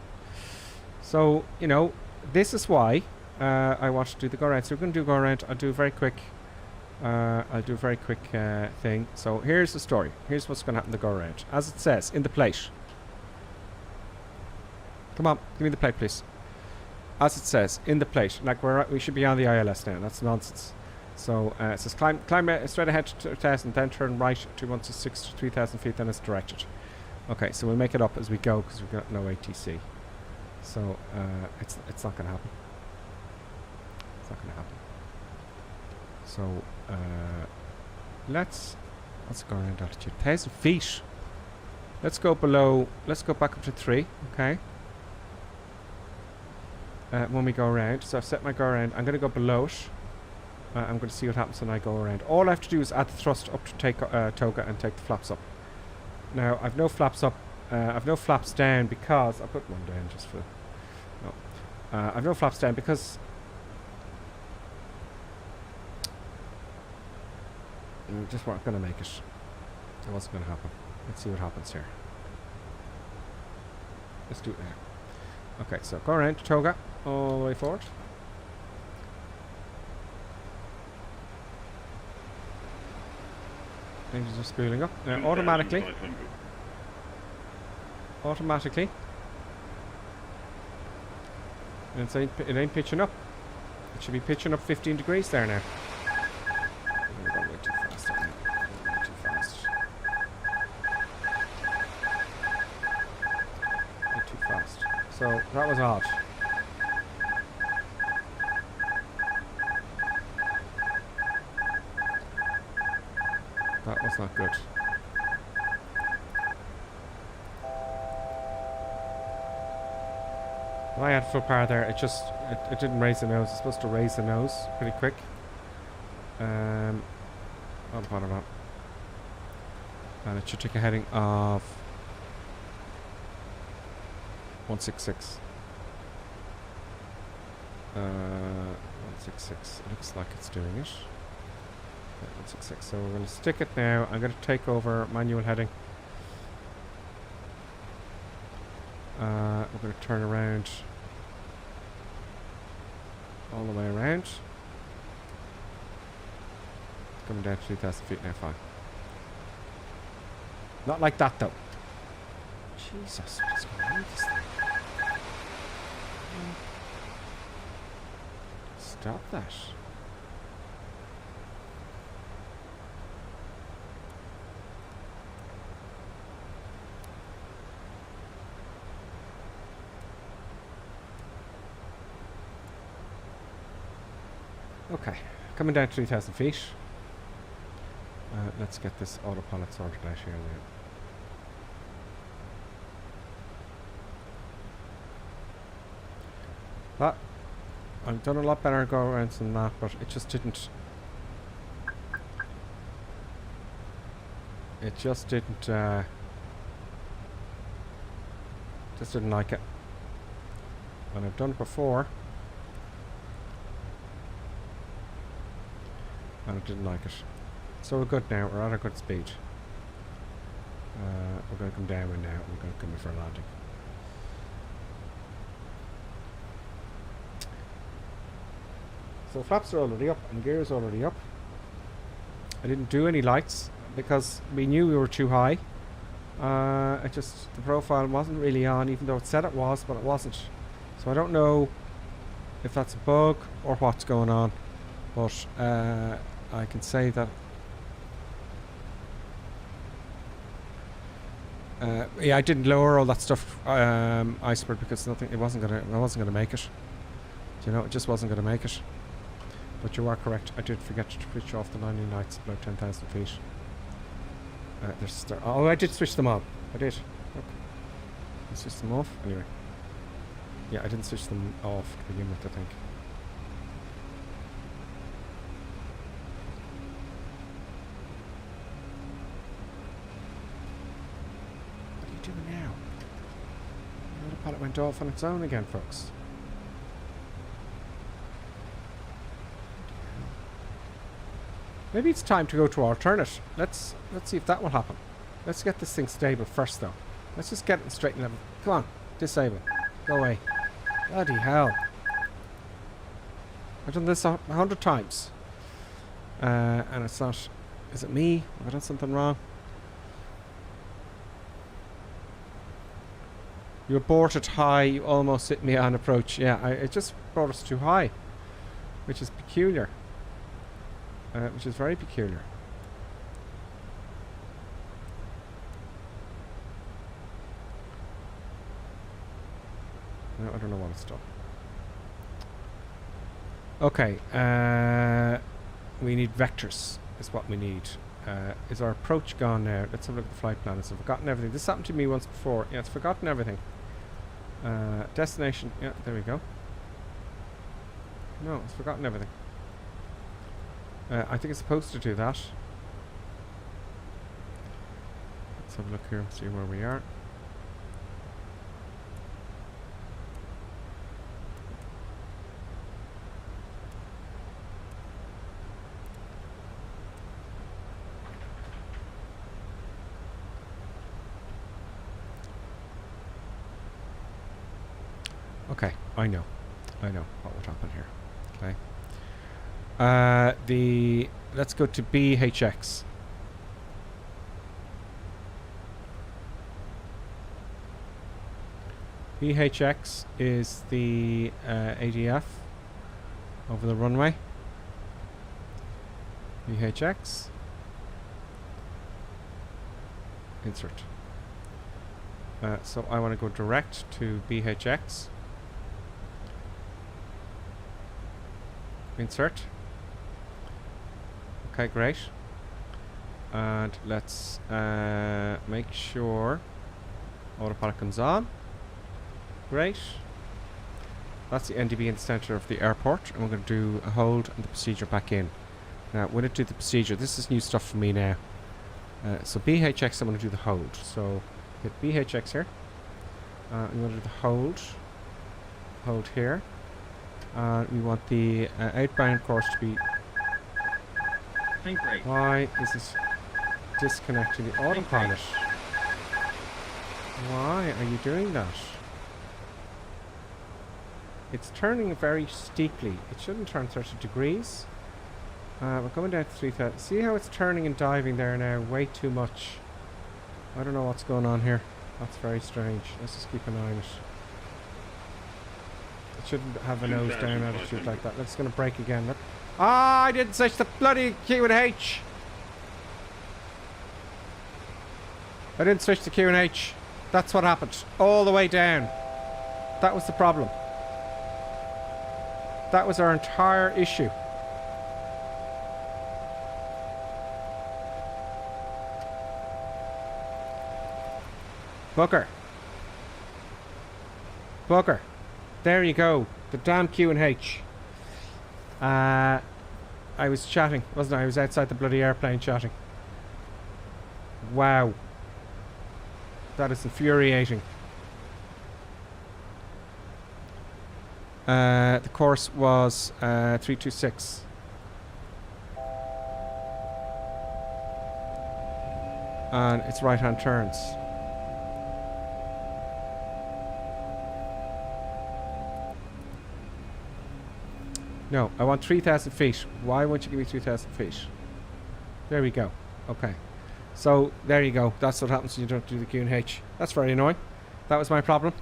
So, you know, this is why I want to do the go around. So we're going to do go around. I'll do a very quick thing. So here's the story. Here's what's going to happen to go around. As it says in the plate. Come on, give me the plate, please. As it says in the plate, like we should be on the ILS now. That's nonsense. So it says climb straight ahead to 1,000, then turn right 2166 to 3,000 feet, then it's directed. Okay, so we'll make it up as we go because we've got no ATC. So it's not going to happen. It's not going to happen. So let's go around altitude 1,000 feet. Let's go below. Let's go back up to 3. Okay. When we go around, so I've set my go around. I'm going to go below it. I'm going to see what happens when I go around. All I have to do is add the thrust up to take toga and take the flaps up. Now I've no flaps up. I've no flaps down because I put one down just for. No, I've no flaps down because. Just weren't going to make it. It wasn't going to happen. Let's see what happens here. Let's do it now. Okay, so go around toga all the way forward. Engines are spooling up. Now, automatically. And it ain't pitching up. It should be pitching up 15 degrees there now. We're going way too fast, aren't we? We're way too fast. Way too fast. So, that was odd. That was not good. When I had full power there, it didn't raise the nose. It's supposed to raise the nose pretty quick. On bottom up. And it should take a heading of 166. 166. It looks like it's doing it. 166. So we're going to stick it now. I'm going to take over manual heading. We're going to turn around all the way around. It's coming down to 2,000 feet now, fine. Not like that though. Jesus, what is going on with this thing? Stop that. Okay, coming down to 3,000 feet. Let's get this autopilot sorted out here now. That, I've done a lot better go-arounds than that, but it just didn't... It just didn't like it. And I've done it before. And it didn't like it. So we're good now. We're at a good speed. We're going to come down now. We're going to come in for a landing. So flaps are already up and gears already up. I didn't do any lights because we knew we were too high. It just, the profile wasn't really on, even though it said it was, but it wasn't. So I don't know if that's a bug or what's going on, but I can say that yeah, I didn't lower all that stuff iceberg because I wasn't gonna make it. You know, it just wasn't gonna make it. But you are correct. I did forget to switch off the landing lights about 10,000 feet. Oh, I did switch them on. I did. Okay. I switched them off anyway. Yeah, I didn't switch them off to begin with, I think. What are you doing now? The autopilot went off on its own again, folks. Maybe it's time to go to alternate. Let's see if that will happen. Let's get this thing stable first, though. Let's just get it in straight level. Come on, disable. Go away. Bloody hell! I've done this 100 times, and it's not. Is it me? Have I done something wrong? You aborted high. You almost hit me on approach. Yeah, it just brought us too high, which is peculiar. Which is very peculiar. No, I don't know what it's done. Okay, we need vectors, is what we need. Is our approach gone now? Let's have a look at the flight plan. It's forgotten everything. This happened to me once before. Yeah, it's forgotten everything. Destination. Yeah, there we go. No, it's forgotten everything. I think it's supposed to do that. Let's have a look here and see where we are. Okay, I know what would happen here. Okay. Let's go to BHX. BHX is the ADF over the runway. BHX. Insert. So I want to go direct to BHX. Insert. Okay, great. And let's make sure autopilot comes on. Great. That's the NDB in the center of the airport, and we're going to do a hold and the procedure back in. Now, when it do the procedure, this is new stuff for me now. So BHX, I'm going to do the hold. So hit BHX here. We want to do the hold. Hold here. We want the outbound course to be. Why is this disconnecting the autopilot? Why are you doing that? It's turning very steeply. It shouldn't turn 30 degrees. We're coming down to 3,000. See how it's turning and diving there now? Way too much. I don't know what's going on here. That's very strange. Let's just keep an eye on it. It shouldn't have a nose down attitude like that. It's going to break again. Look. Ah, I didn't switch the bloody Q and H. I didn't switch the Q and H. That's what happened. All the way down. That was the problem. That was our entire issue. Booker. Booker. There you go. The damn Q and H. I was chatting, wasn't I? I was outside the bloody airplane chatting. Wow. That is infuriating. The course was 326. And it's right-hand turns. No, I want 3,000 feet. Why won't you give me 3,000 feet? There we go. Okay. So, there you go. That's what happens when you don't do the Q and H. That's very annoying. That was my problem.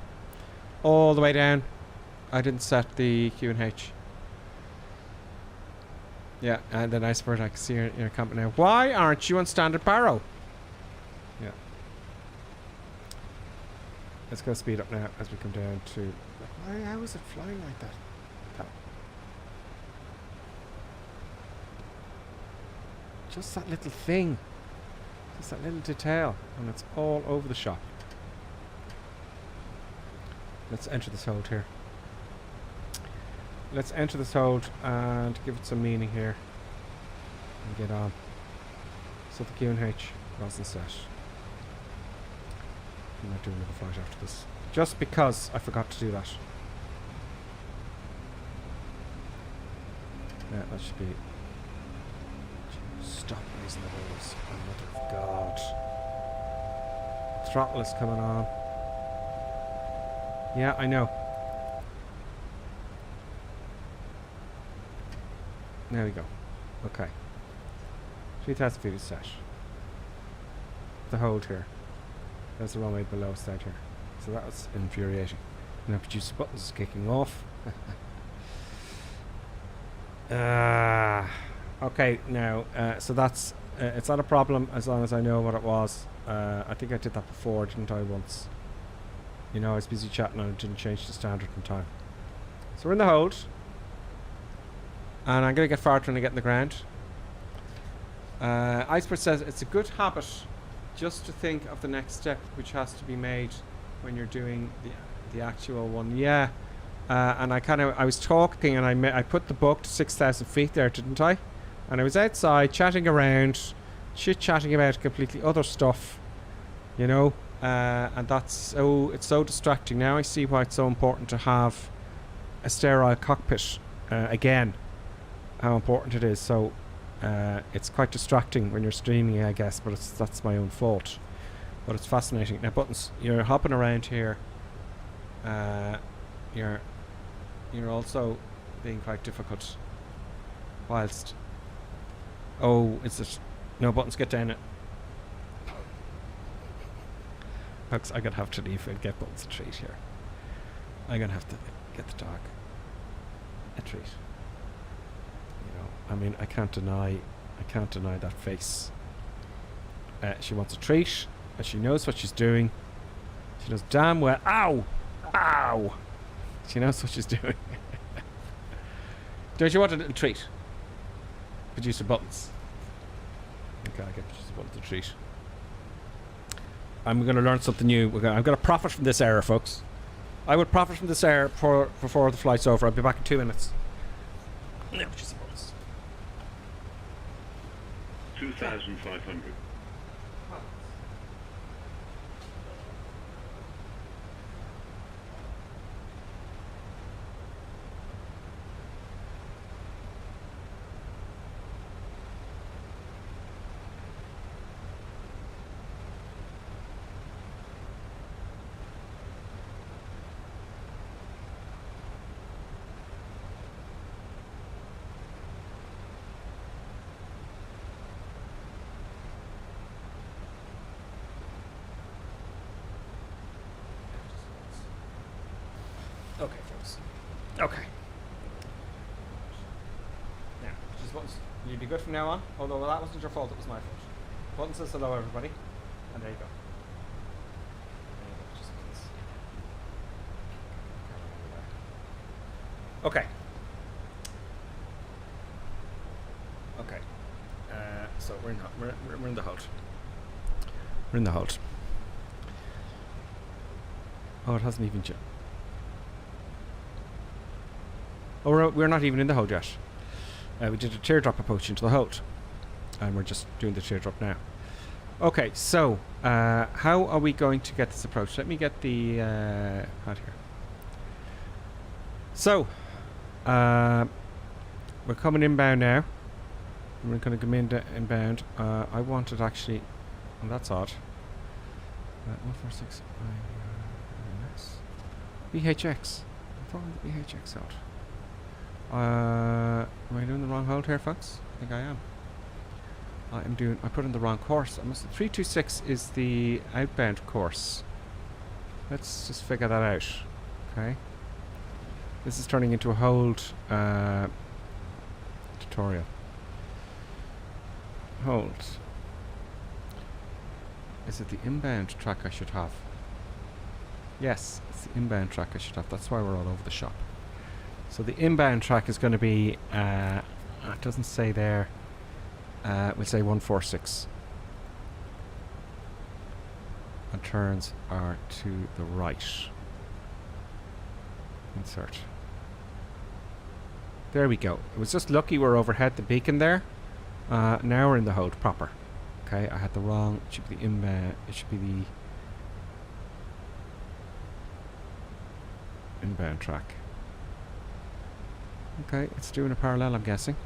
All the way down. I didn't set the Q and H. Yeah, and the nice bird I can see in your company now. Why aren't you on standard barrow? Yeah. Let's go speed up now as we come down to... How is it flying like that? Just that little thing. Just that little detail. And it's all over the shop. Let's enter this hold here. Let's enter this hold and give it some meaning here. And get on. So the Q and H wasn't set. I'm not doing another flight after this. Just because I forgot to do that. Yeah, that should be... Stop raising the wheels. Oh, mother of God. Throttle is coming on. Yeah, I know. There we go. Okay. 3,000 feet is set. The hold here. There's the runway below us out here. So that was infuriating. Now producer buttons is kicking off. Okay, now, so that's, it's not a problem as long as I know what it was. I think I did that before, didn't I, once? You know, I was busy chatting and I didn't change the standard in time. So we're in the hold. And I'm going to get farther when I get in the ground. Iceberg says it's a good habit just to think of the next step which has to be made when you're doing the actual one. Yeah. And I was talking and I put the book to 6,000 feet there, didn't I? And I was outside chatting around, chit-chatting about completely other stuff, you know, and it's so distracting. Now I see why it's so important to have a sterile cockpit, again, how important it is. So it's quite distracting when you're streaming, I guess, but that's my own fault. But it's fascinating. Now, buttons, you're hopping around here. You're also being quite difficult whilst... Oh, is it? No, buttons, get down it. Folks, I'm going to have to leave and get buttons a treat here. I'm gonna have to get the dog a treat. You know, I mean, I can't deny that face. She wants a treat, and she knows what she's doing. She knows damn well. Ow! Ow! She knows what she's doing. Don't you want a little treat? Producer Buttons. Okay, I'll get Producer Buttons a treat. I'm going to learn something new. I'm going to profit from this error, folks. I would profit from this error before the flight's over. I'll be back in 2 minutes. Yeah, Producer Buttons. 2,500. Okay, folks. Okay. Now, just Buttons, you'd be good from now on. Although that wasn't your fault, it was my fault. Button says hello, everybody. And there you go. There you go, just Buttons. Okay. Okay. So we're in the hold. We're in the hold. Oh, it hasn't even. Oh, we're not even in the hold yet. We did a teardrop approach into the hold, and we're just doing the teardrop now. Okay, so how are we going to get this approach? Let me get the pad here. So we're coming inbound now. We're going to come inbound. I wanted actually, well, that's odd. 146 BHX. I thought the BHX out. Am I doing the wrong hold here, folks? I think I am. I put in the wrong course. 326 is the outbound course. Let's just figure that out. Okay. This is turning into a hold tutorial. Hold. Is it the inbound track I should have? Yes, it's the inbound track I should have. That's why we're all over the shop. So the inbound track is going to be, it doesn't say there, we'll say 146. And turns are to the right. Insert. There we go. It was just lucky we're overhead the beacon there. Now we're in the hold proper. Okay, I had the wrong, it should be the inbound, it should be the inbound track. Okay, it's doing a parallel, I'm guessing.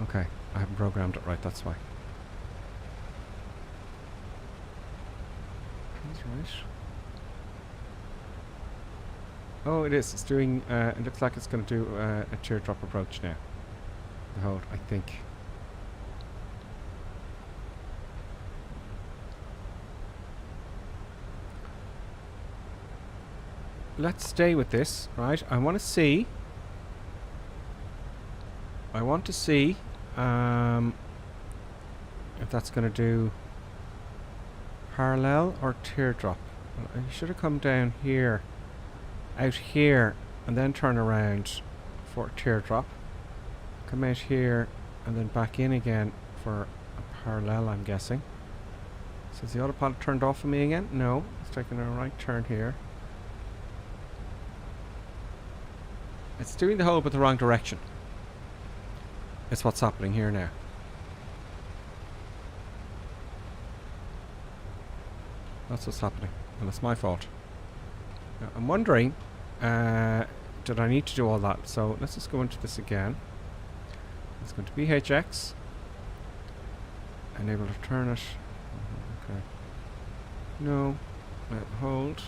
Okay, I haven't programmed it right, that's why. That's right. Oh, it is. It's doing, it looks like it's going to do a teardrop approach now. The hold, I think. Let's stay with this, right? I want to see if that's going to do parallel or teardrop. Well, I should have come down here, out here, and then turn around for teardrop. Come out here and then back in again for a parallel, I'm guessing. So is the autopilot turned off for me again? No, it's taking a right turn here. It's doing the hold but the wrong direction. It's what's happening here now. That's what's happening. And it's my fault. Now, I'm wondering, did I need to do all that? So let's just go into this again. It's going to be HX. Enable to turn it. Okay. No. Hold.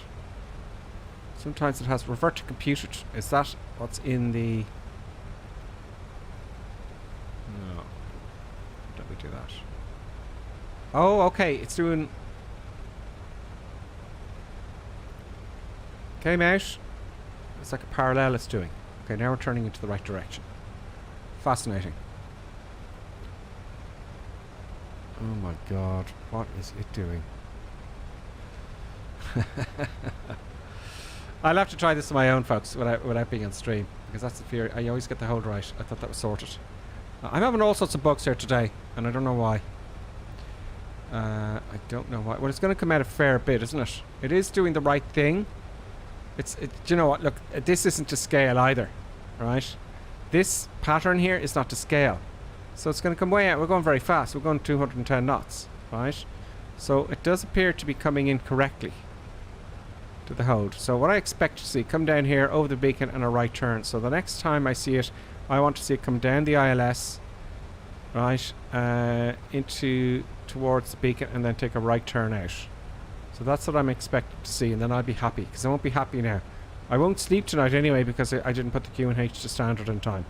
Sometimes it has revert to computed. Is that what's in the... No. Let me do that. Oh, okay. It's doing... Came out. It's like a parallel it's doing. Okay, now we're turning into the right direction. Fascinating. Oh my god, what is it doing? I'll have to try this on my own, folks, without being on stream, because that's the fear. I always get the hold right. I thought that was sorted. I'm having all sorts of bugs here today, and I don't know why. I don't know why. Well, it's going to come out a fair bit, isn't it? It is doing the right thing. Do you know what? Look, this isn't to scale either, right? This pattern here is not to scale. So it's going to come way out. We're going very fast. We're going 210 knots, right? So it does appear to be coming in correctly to the hold. So what I expect to see, come down here over the beacon and a right turn. So the next time I see it, I want to see it come down the ILS, right, towards the beacon and then take a right turn out. So that's what I'm expecting to see, and then I'll be happy, because I won't be happy now. I won't sleep tonight anyway, because I didn't put the QNH to standard in time.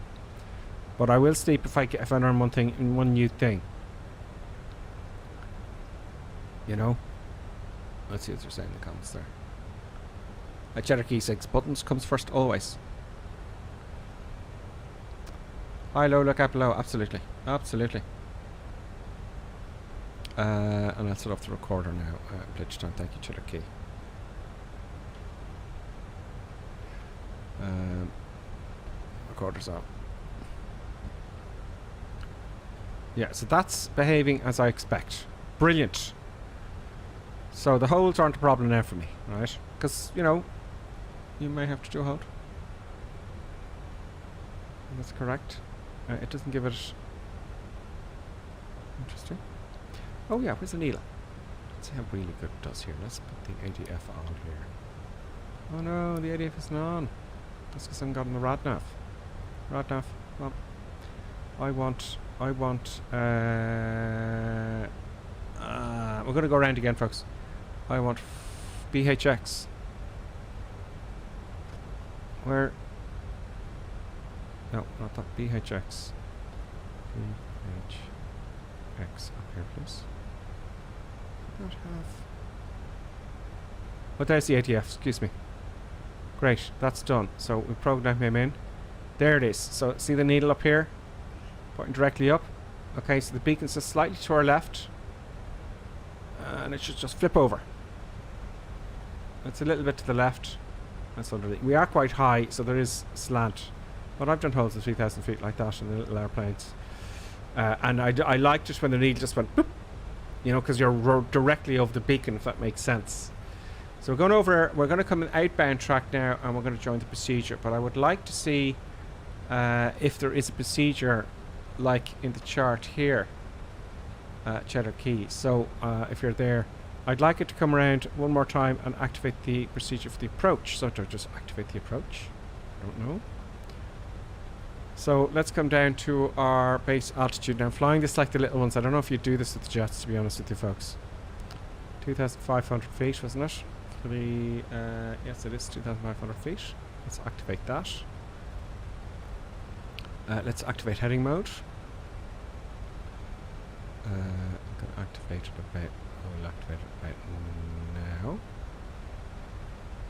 But I will sleep if I learn one new thing. You know? Let's see what they're saying in the comments there. Cherokee 6 buttons comes first always. High, low, look up, low. Absolutely. Absolutely. And I'll set off the recorder now. Glitch time. Thank you, Cherokee. Recorder's on. Yeah, so that's behaving as I expect. Brilliant. So the holds aren't a problem now for me, right? Because, you know, you may have to do a hold. That's correct. It doesn't give it... Interesting. Oh yeah, where's the needle? Let's see how really good it does here. Let's put the ADF on here. Oh no, the ADF isn't on. That's because I haven't gotten the RadNav. RadNav, come on. I want... we're going to go around again, folks. I want BHX. Where? No, not that. BHX. BHX up here, please. Not have. Oh, there's the ATF. Excuse me. Great, that's done. So we program him in. There it is. So see the needle up here, pointing directly up. Okay, so the beacon's just slightly to our left, and it should just flip over. It's a little bit to the left. That's underneath. We are quite high, so there is slant. But I've done holds of 3,000 feet like that in the little airplanes. And I liked it when the needle just went boop, you know, because you're directly over the beacon, if that makes sense. So we're going to come in outbound track now, and we're going to join the procedure. But I would like to see if there is a procedure like in the chart here, Cheddar Key. So if you're there, I'd like it to come around one more time and activate the procedure for the approach. So to just activate the approach. I don't know. So let's come down to our base altitude. Now I'm flying this like the little ones. I don't know if you do this with the jets, to be honest with you folks. 2,500 feet, wasn't it? For the, yes it is 2,500 feet. Let's activate that. Let's activate heading mode. I'm going to activate it about, we'll activate it about now.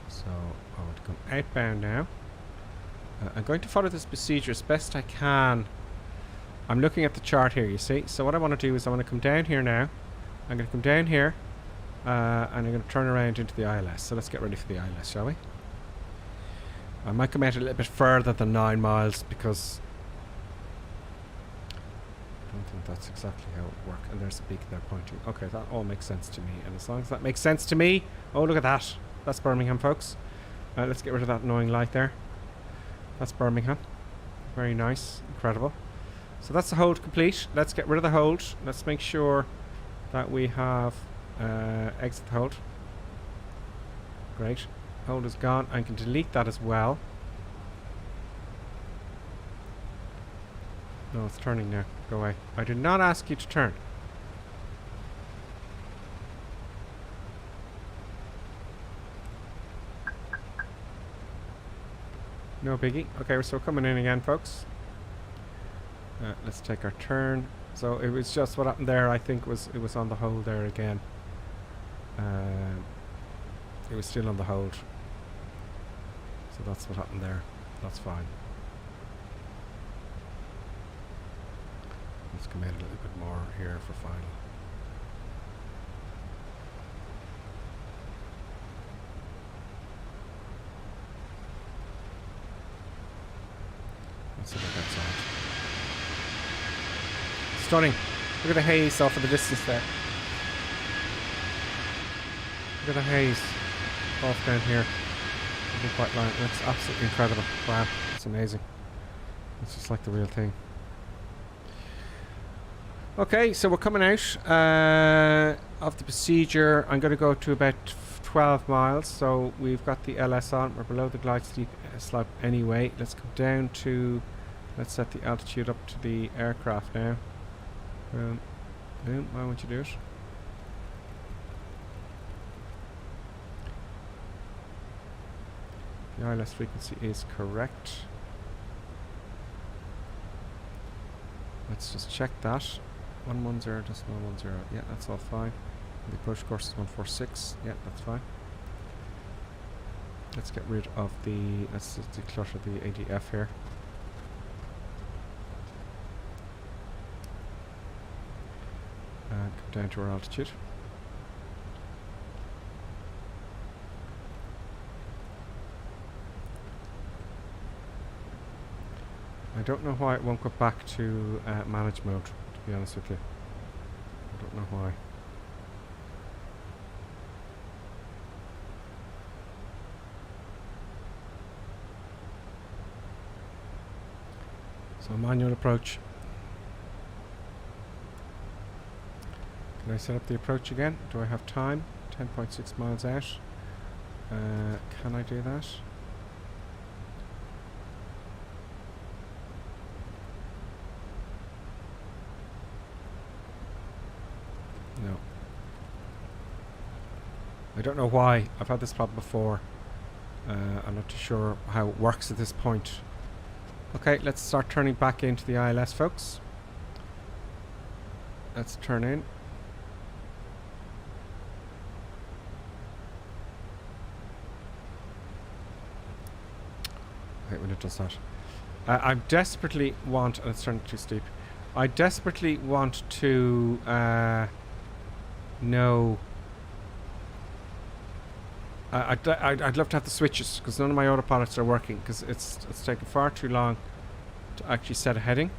So I want to come outbound now. I'm going to follow this procedure as best I can. I'm looking at the chart here, you see. So what I want to do is I want to come down here now. I'm going to come down here, and I'm going to turn around into the ILS. So let's get ready for the ILS, shall we? I might come out a little bit further than 9 miles because I don't think that's exactly how it works. And there's the beacon they're pointing. Okay, that all makes sense to me. And as long as that makes sense to me, oh look at that. That's Birmingham, folks. Let's get rid of that annoying light there. That's Birmingham. Very nice. Incredible. So that's the hold complete. Let's get rid of the hold. Let's make sure that we have exit the hold. Great. Hold is gone. I can delete that as well. No, it's turning now. Go away. I did not ask you to turn. No biggie. Okay, we're still coming in again, folks. Let's take our turn. So it was just what happened there. I think it was on the hold there again. It was still on the hold. So that's what happened there. That's fine. Let's come in a little bit more here for final. Let's see what that's on. Stunning. Look at the haze off of the distance there. Look at the haze off down here. The big white line. That's absolutely incredible. Wow, it's amazing. It's just like the real thing. Okay, so we're coming out of the procedure. I'm going to go to about 12 miles. So we've got the LS on. We're below the glide slope anyway. Let's come down to... Let's set the altitude up to the aircraft now. Boom. Boom. Why won't you do it? The ILS frequency is correct. Let's just check that. 110.110. Yeah, that's all fine. The approach course is 146. Yeah, that's fine. Let's get rid of the... Let's just declutter the ADF here. And come down to our altitude. I don't know why it won't go back to manage mode, to be honest with you. I don't know why. So manual approach. Can I set up the approach again? Do I have time? 10.6 miles out. Can I do that? No. I don't know why. I've had this problem before. I'm not too sure how it works at this point. Okay, let's start turning back into the ILS, folks. Let's turn in. I hate when it does that. I desperately want... Oh, it's turning too steep. I desperately want to know... I'd love to have the switches, because none of my autopilots are working, because it's taken far too long to actually set a heading.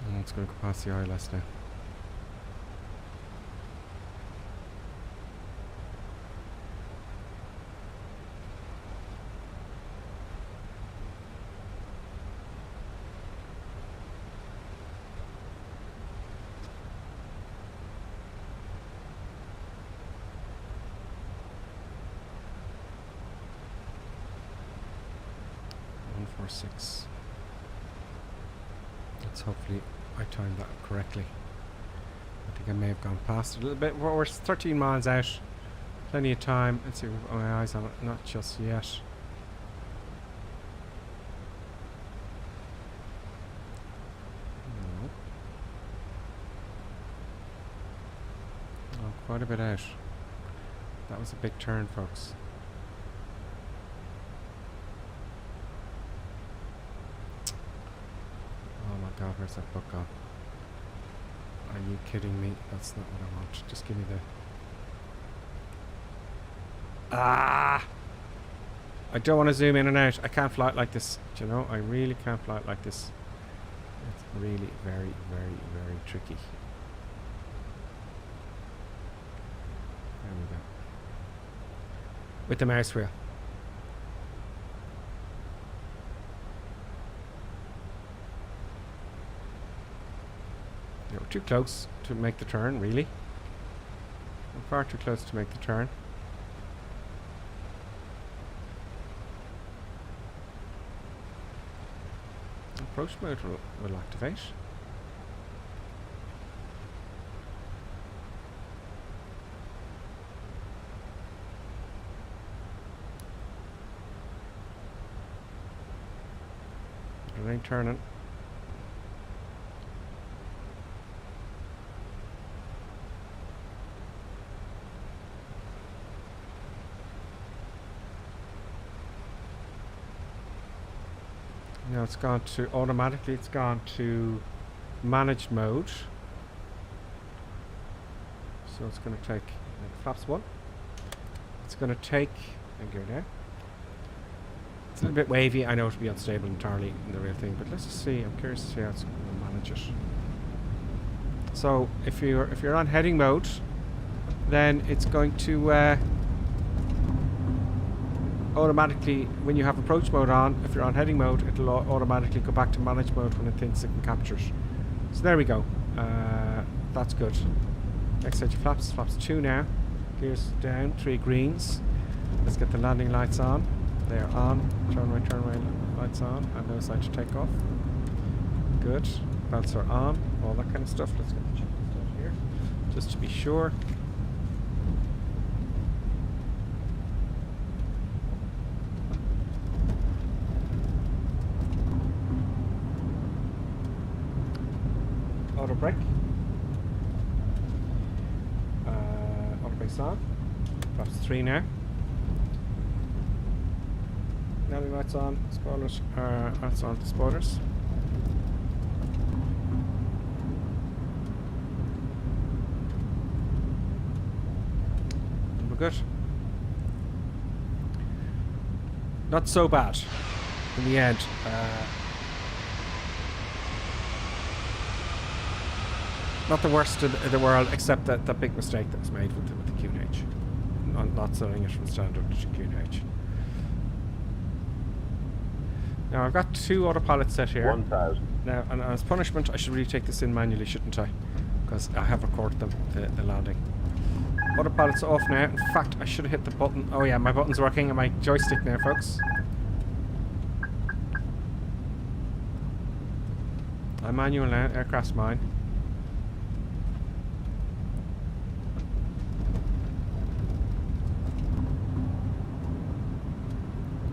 Oh, it's going to go past the ILS now. Six. Let's hopefully I timed that correctly. I think I may have gone past it a little bit. We're 13 miles out. Plenty of time. Let's see if we've got my eyes on it. Not just yet. No. Oh, quite a bit out. That was a big turn, folks. God, where's that book gone? Are you kidding me? That's not what I want. Just give me the... Ah! I don't want to zoom in and out. I can't fly it like this. Do you know? I really can't fly it like this. It's really very, very, very tricky. There we go. With the mouse wheel. We're too close to make the turn, really. We're far too close to make the turn. Approach mode will activate. It ain't turning. Now it's gone to automatically. It's gone to managed mode. So it's going to take flaps 1. It's going to take and go there. It's a little bit wavy. I know it'll be unstable entirely in the real thing, but let's just see. I'm curious to see how it's going to manage it. So if you're on heading mode, then it's going to automatically, when you have approach mode on, if you're on heading mode, it'll automatically go back to manage mode when it thinks it can capture it. So there we go. That's good. Next set of flaps 2 now. Gears down, 3 greens. Let's get the landing lights on. They're on. Turn right lights on, and no sign to take off. Good. Belts are on. All that kind of stuff. Let's get the checklist out here, just to be sure. Auto brake. Auto brake's on. Flaps 3 now. Landing lights on. Spoilers are on the spoilers. And we're good. Not so bad in the end. Not the worst in the world, except that big mistake that was made with the QNH. Not selling it from standard to QNH. Now I've got 2 autopilots set here. 1,000. Now, and as punishment, I should really take this in manually, shouldn't I? Because I have recorded them, the landing. Autopilot's off now. In fact, I should have hit the button. Oh yeah, my button's working and my joystick now, folks. I'm manual now. Aircraft's mine.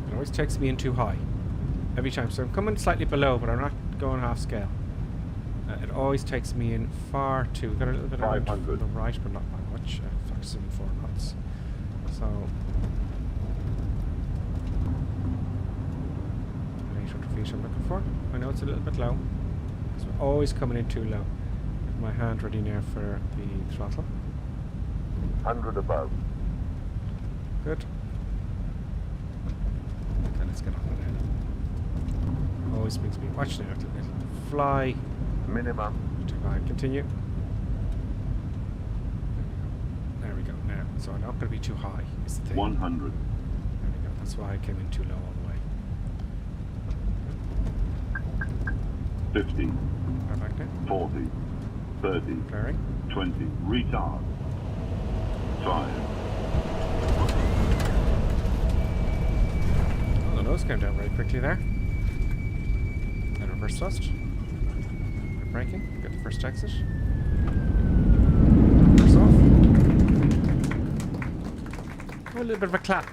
It always takes me in too high. Every time. So I'm coming slightly below, but I'm not going half scale. It always takes me in far too. Got a little bit around to the right, but not by much. Focusing 4 knots. So 800 feet I'm looking for. I know it's a little bit low. So I'm always coming in too low. Get my hand ready now for the throttle. 100 above. Good. Okay, let's get on with it. Always brings me. Watch now. It'll fly. Minimum. Too high. Continue. There we go. Now, so I'm not going to be too high. Is the thing. 100. There we go. That's why I came in too low all the way. 50. Back now. 40. 30. Flaring. 20. Retard. 5. Oh, the nose came down very quickly there. And reverse thrust. We're braking. Get the first exit. Reverse off. Oh, a little bit of a clap. A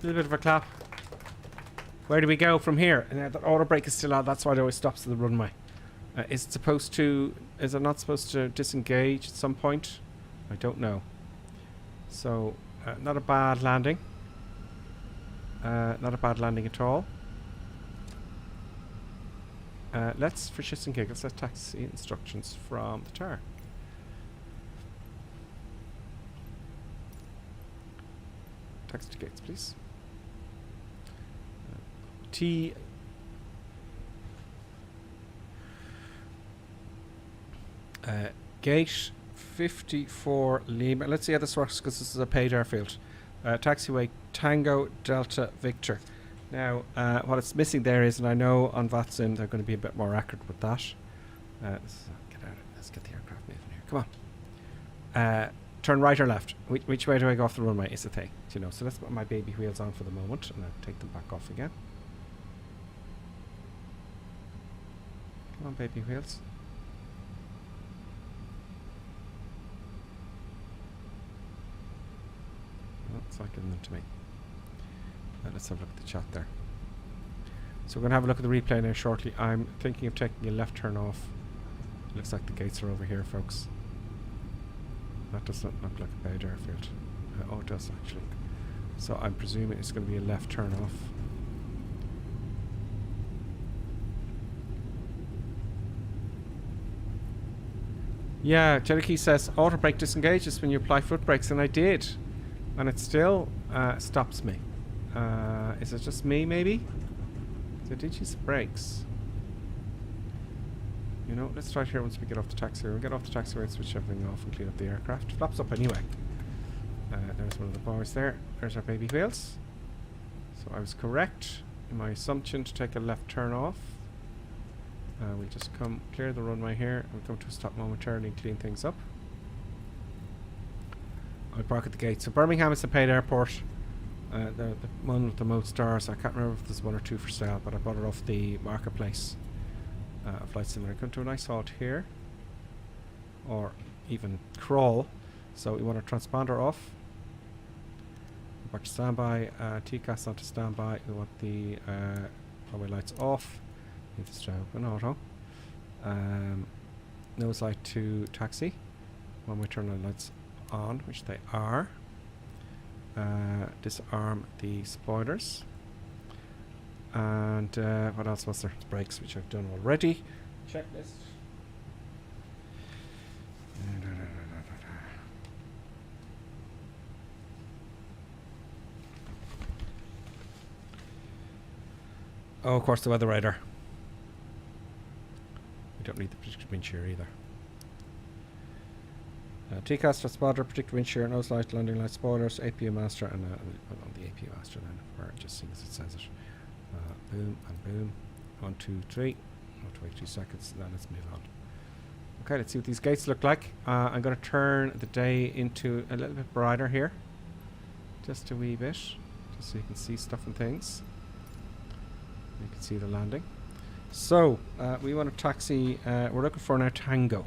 little bit of a clap. Where do we go from here? And that auto brake is still on. That's why it always stops at the runway. Is it supposed to? Is it not supposed to disengage at some point? I don't know. So, not a bad landing. Not a bad landing at all. Let's, for shits and giggles, let's taxi instructions from the tower. Taxi to gates, please. Gate 54 Lima. Let's see how this works because this is a paid airfield. Taxiway Tango Delta Victor. Now, what it's missing there is, and I know on VATSIM they're going to be a bit more accurate with that. Let's get out of it. Let's get the aircraft moving here. Come on. Turn right or left. Which way do I go off the runway is the thing. You know, so let's put my baby wheels on for the moment and then take them back off again. Come on, baby wheels. Oh, it's not giving them to me. Let's have a look at the chat there. So we're going to have a look at the replay now shortly. I'm thinking of taking a left turn off. Looks like the gates are over here, folks. That does not look like a paid airfield. Oh, it does actually. So I'm presuming it's going to be a left turn off. Yeah, Jellicky says auto brake disengages when you apply foot brakes, and I did, and it still stops me. Is it just me, maybe? So I did use the brakes. You know, let's try it here once we get off the taxiway. We'll get off the taxiway and switch everything off and clean up the aircraft. Flaps up anyway. There's one of the bars there. There's our baby wheels. So I was correct in my assumption to take a left turn off. We'll just come clear the runway here and we'll come to a stop momentarily and clean things up. I'll park at the gate. So Birmingham is the paid airport. The one with the most stars. I can't remember if there's one or two for sale, but I bought it off the marketplace. Flight simulator. Come to a nice halt here, or even crawl. So we want our transponder off. Back to standby. TCAS onto standby. We want the runway lights off. Leave this open auto. Nose light to taxi. When we turn the lights on, which they are. Disarm the spoilers. And what else was there? Brakes, which I've done already. Checklist. Oh, of course, the weather radar. We don't need the predicted wind shear either. TCAS for spotter, predicted wind shear, nose light, landing light, spoilers, APU master, and on the APU master then, or just seeing as it says it. Boom and boom. 1, 2, 3. Not wait 2 seconds. Now let's move on. Okay, let's see what these gates look like. I'm going to turn the day into a little bit brighter here, just a wee bit, just so you can see stuff and things. You can see the landing. So we want to taxi. We're looking for now Tango.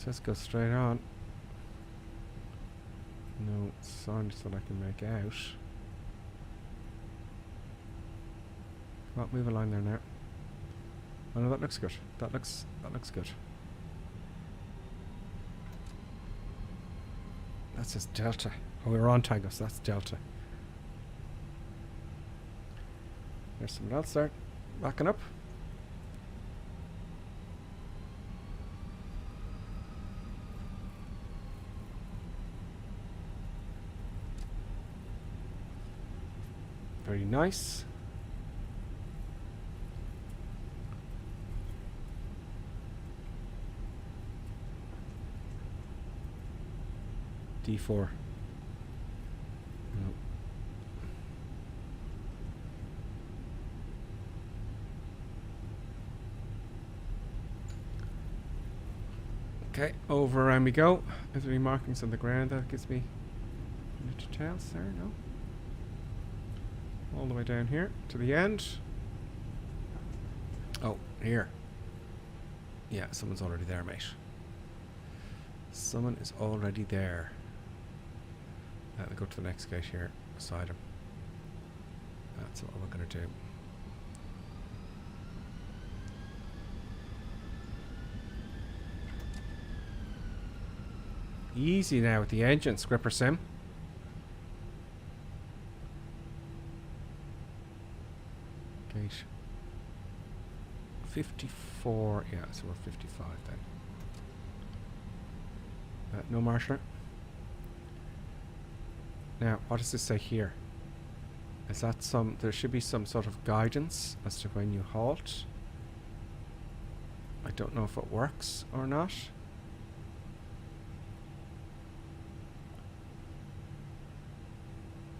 Just go straight on. No signs that I can make out. Come on, move along there now. Oh no, that looks good. That looks good. That's just Delta. Oh, we're on Tango, so that's Delta. There's someone else there. Backing up. Very nice. D4. No. Okay, over and we go. Is there any markings on the ground that gives me any details there? No. All the way down here to the end. Oh, here. Yeah, someone's already there, mate. Someone is already there. We'll go to the next gate here beside him. That's what we're going to do. Easy now with the engine, Scripper Sim. Gate 54, yeah, so we're 55 then. No marshaller. Now, what does this say here? Is that some, there should be some sort of guidance as to when you halt. I don't know if it works or not.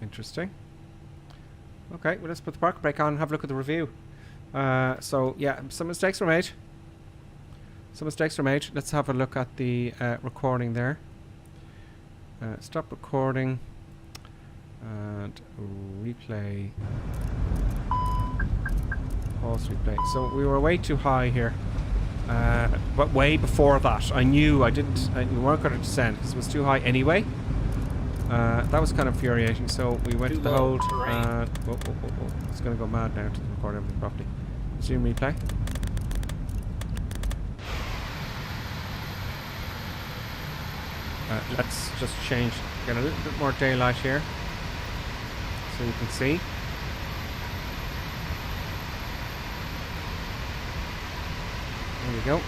Interesting. Okay, well let's put the park brake on and have a look at the review. So yeah, some mistakes were made. Let's have a look at the recording there. Stop recording and replay. Pause replay. So we were way too high here. But way before that, I knew we weren't going to descend because it was too high anyway. That was kind of infuriating, so we went to the hold. Whoa. It's going to go mad now to record everything properly. Resume replay. Let's just change, get a little bit more daylight here so you can see. There we go.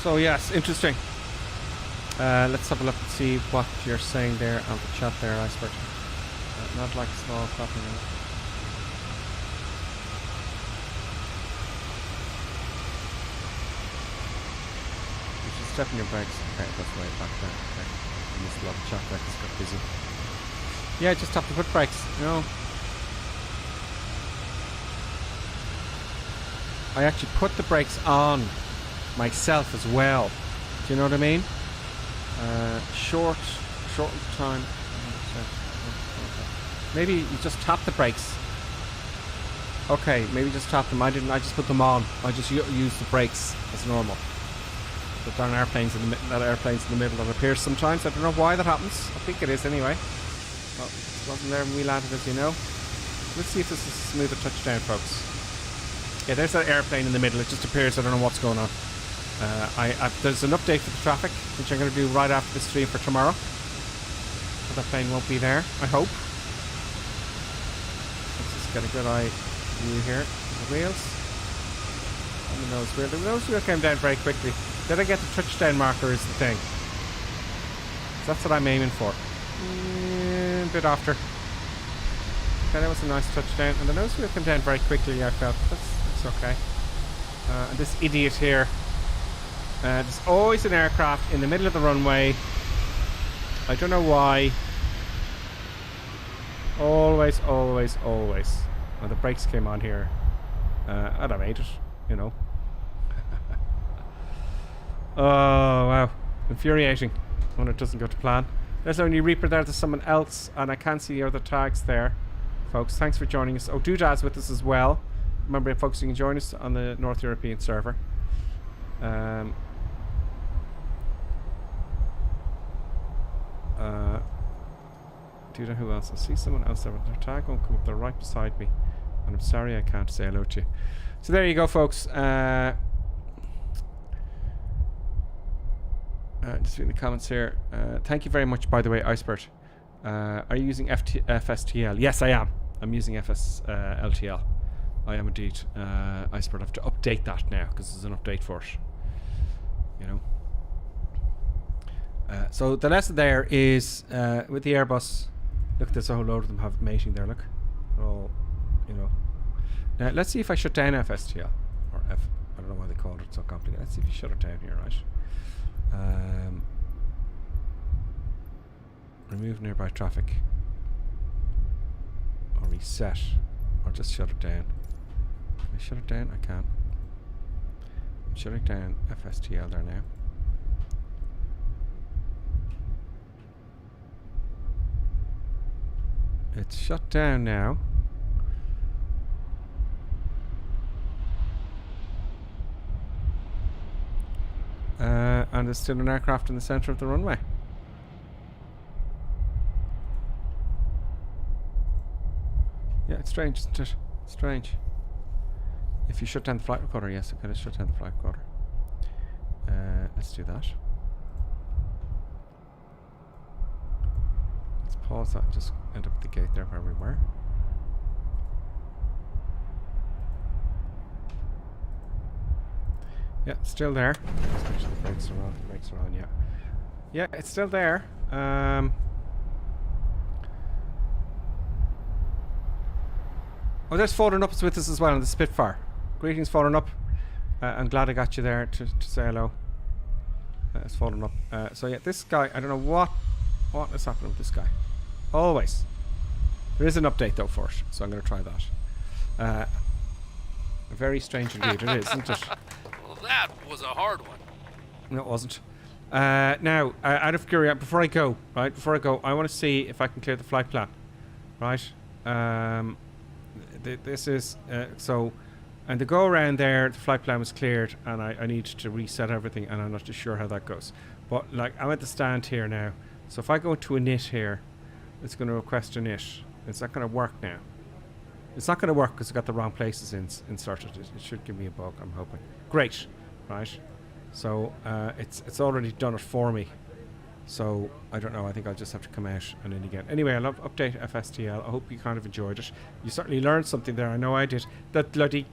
So yes, interesting. Let's have a look and see what you're saying there on the chat there, Iceberg. Not like small clapping. You should step in your brakes. Okay, that's way back there. Okay. I missed a lot of chat there because it got busy. Yeah, just tap the foot brakes, you know. I actually put the brakes on myself as well. Do you know what I mean? Short time. Maybe you just tap the brakes. Okay, maybe just tap them. I didn't. I just put them on. I just use the brakes as normal. But there are airplanes in the middle that appears sometimes. I don't know why that happens. I think it is anyway. Well, it wasn't there when we landed, as you know. Let's see if this is a smoother touchdown, folks. Yeah, there's that airplane in the middle. It just appears. I don't know what's going on. There's an update for the traffic, which I'm going to do right after the stream for tomorrow. So that plane won't be there, I hope. Let's just get a good eye view here. The wheels. And the nose wheel. The nose wheel came down very quickly. Did I get the touchdown marker is the thing. So that's what I'm aiming for. A bit after. Okay, that was a nice touchdown. And the nose wheel came down very quickly, I felt. That's okay. And this idiot here. There's always an aircraft in the middle of the runway. I don't know why. Always. Oh, the brakes came on here. I'd have made it, you know. Oh, wow. Infuriating when it doesn't go to plan. There's only Reaper there. There's someone else, and I can't see your other tags there. Folks, thanks for joining us. Oh, Doodad's with us as well. Remember, folks, you can join us on the North European server. Duda, who else? I see someone else there, but their tag won't come up. They're right beside me, and I'm sorry I can't say hello to you. So there you go, folks. Just reading the comments here. Thank you very much, by the way, Icebert. Are you using FSTL? Yes, I am. I'm using LTL. I am indeed. Icebert. I have to update that now because there's an update for it. You know. So the lesson there is with the Airbus. Look, there's a whole load of them have mating there. Look, they're all, you know. Now let's see if I shut down FSTL or F. I don't know why they called it so complicated. Let's see if you shut it down here, right? Remove nearby traffic, or reset, or just shut it down. Can I shut it down? I can't. I'm shutting down FSTL there now. It's shut down now. And there's still an aircraft in the center of the runway. Yeah, it's strange, isn't it? Strange. If you shut down the flight recorder, yes, okay, let's shut down the flight recorder. Let's do that. Let's pause that and just end up at the gate there where we were. Yeah, it's still there. Let's make sure the brakes are on. The brakes are on, yeah. Yeah, it's still there. Oh, there's Fallen Up with us as well on the Spitfire. Greetings, Fallen Up. I'm glad I got you there to say hello. It's Fallen Up. So yeah, this guy, I don't know what is happening with this guy. Always. There is an update though for it, so I'm going to try that. Very strange indeed, it is, isn't it? That was a hard one. No, it wasn't. Now, out of curiosity, before I go, I want to see if I can clear the flight plan, right? This is so, and to go around there, the flight plan was cleared, and I need to reset everything, and I'm not too sure how that goes. But like, I'm at the stand here now, so if I go to init here, it's going to request init. Is that going to work now? It's not going to work because I got the wrong places inserted. It should give me a bug, I'm hoping. Great, right? So it's already done it for me. So I don't know. I think I'll just have to come out and in again. Anyway, I love update FSTL. I hope you kind of enjoyed it. You certainly learned something there. I know I did. That bloody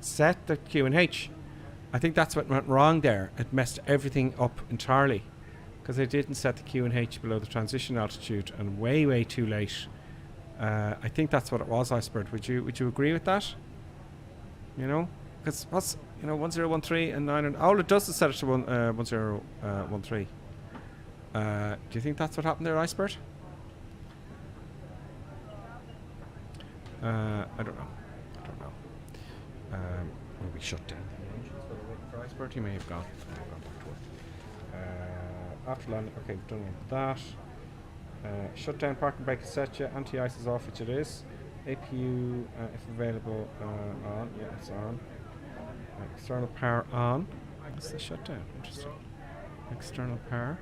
set the QNH. I think that's what went wrong there. It messed everything up entirely because I didn't set the QNH below the transition altitude and way too late. I think that's what it was, Iceberg. Would you agree with that? You know, because what's 1013 and 9 and all it does is set it to 1013. Do you think that's what happened there, Iceberg? I don't know. Maybe shut down the engines while we're waiting for Iceberg. He may have gone back to work. After landing, okay, we've done that. Shut down parking brake is set, yeah. Anti-ice is off, which it is. APU, if available, on. Yeah, it's on. External power on. What's the shutdown? Interesting. External power.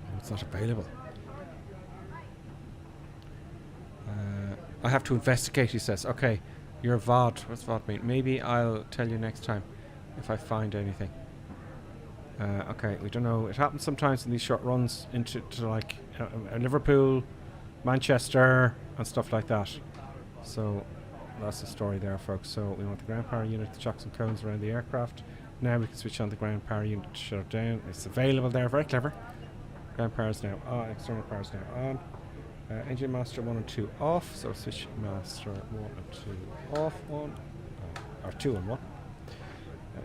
Oh, it's not available. I have to investigate, he says. Okay, you're VOD. What's VOD mean? Maybe I'll tell you next time if I find anything. Okay, we don't know. It happens sometimes in these short runs into like Liverpool, Manchester, and stuff like that. So that's the story there, folks. So we want the ground power unit, the chocks and cones around the aircraft. Now we can switch on the ground power unit to shut it down. It's available there. Very clever. Ground power is now on. External power is now on. Engine master 1 and 2 off. So switch master 1 and 2 off. 1 or 2 and 1.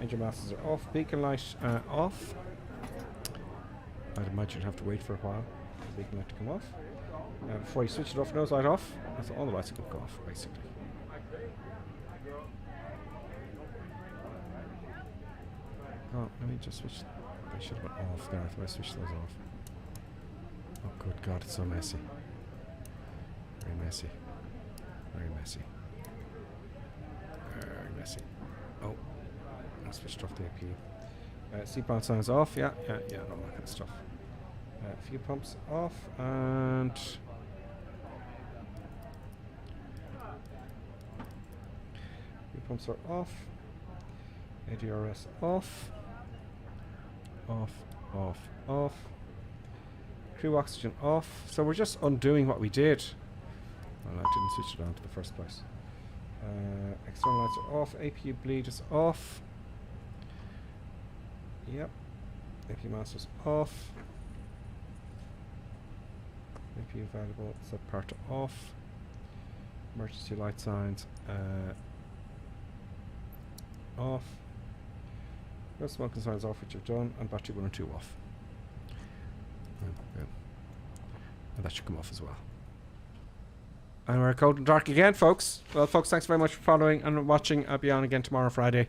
Engine masters are off. Beacon light off. I'd imagine you'd have to wait for a while for the beacon light to come off. Before you switch it off, nose light off. So all the lights are going to go off, basically. Oh, let me just switch. They should have went off there if I switched those off. Oh, good God, it's so messy. Very messy. Very messy. Very messy. Oh. Switched off the APU. Seatbelt signs off. Yeah, all that kind of stuff. Fuel pumps off and fuel pumps are off. ADRS off. Off. Crew oxygen off. So we're just undoing what we did. Well, I didn't switch it on to the first place. External lights are off. APU bleed is off. Yep. APU masters off. APU available. Set part off. Emergency light signs off. No smoking signs off, which are done, and battery 1 and 2 off. Good. And that should come off as well. And we're cold and dark again, folks. Well, folks, thanks very much for following and watching. I'll be on again tomorrow, Friday,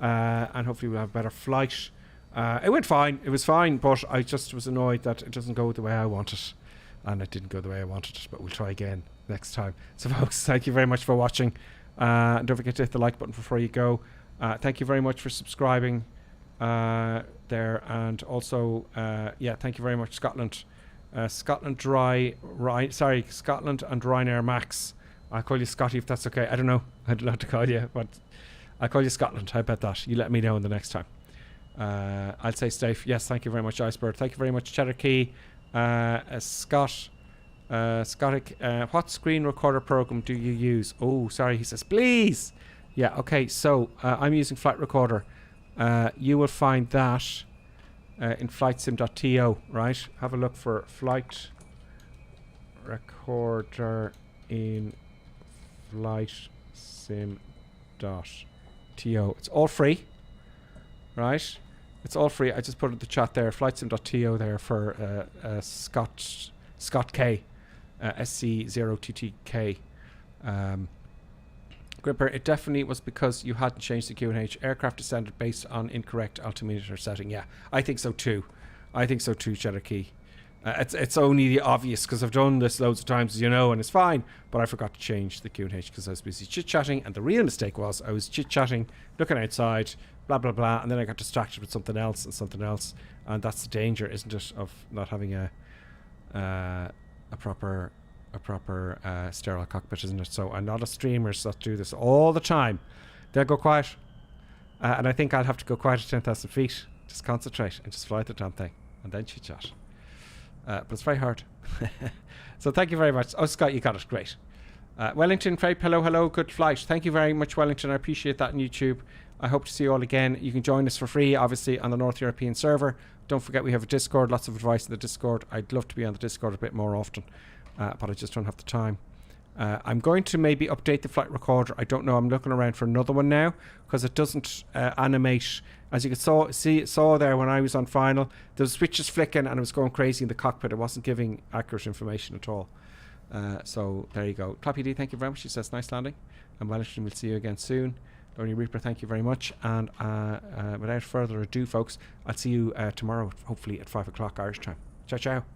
and hopefully we'll have a better flight. It went fine. It was fine, but I just was annoyed that it doesn't go the way I want it. And it didn't go the way I wanted it, but we'll try again next time. So, folks, thank you very much for watching. Don't forget to hit the like button before you go. Thank you very much for subscribing there. And also, thank you very much, Scotland. Scotland and Ryanair Max. I'll call you Scotty if that's okay. I don't know. I'd love to call you, but I'll call you Scotland. How about that? You let me know in the next time. I'll say Stave. Yes, thank you very much, Iceberg. Thank you very much, Cheddar Key. Scott. Scottic. What screen recorder program do you use? Oh, sorry. He says, please. Yeah, okay. So I'm using Flight Recorder. You will find that in flightsim.to, right? Have a look for Flight Recorder in flightsim.to. It's all free, right? It's all free. I just put it in the chat there. Flightsim.to there for Scott K, SC0TTK. Gripper, it definitely was because you hadn't changed the QNH. Aircraft descended based on incorrect altimeter setting. Yeah, I think so too. Cherokee. It's only the obvious, because I've done this loads of times, as you know, and it's fine. But I forgot to change the QNH because I was busy chit-chatting. And the real mistake was I was chit-chatting, looking outside, blah, blah, blah. And then I got distracted with something else. And that's the danger, isn't it, of not having a proper sterile cockpit, isn't it? So a lot of streamers that do this all the time, they'll go quiet. And I think I'll have to go quiet at 10,000 feet. Just concentrate and just fly the damn thing. And then chit-chat. But it's very hard. So thank you very much. Oh, Scott, you got it. Great. Wellington, Craig, hello, good flight. Thank you very much, Wellington. I appreciate that on YouTube. I hope to see you all again. You can join us for free, obviously, on the North European server. Don't forget we have a Discord. Lots of advice in the Discord. I'd love to be on the Discord a bit more often, but I just don't have the time. I'm going to maybe update the flight recorder. I don't know. I'm looking around for another one now because it doesn't animate. As you saw there when I was on final, there was switches flicking and it was going crazy in the cockpit. It wasn't giving accurate information at all. So there you go. Clappy D, thank you very much. She says nice landing. And Wellington, we'll see you again soon. Lonely Reaper, thank you very much. And without further ado, folks, I'll see you tomorrow, hopefully at 5 o'clock Irish time. Ciao, ciao.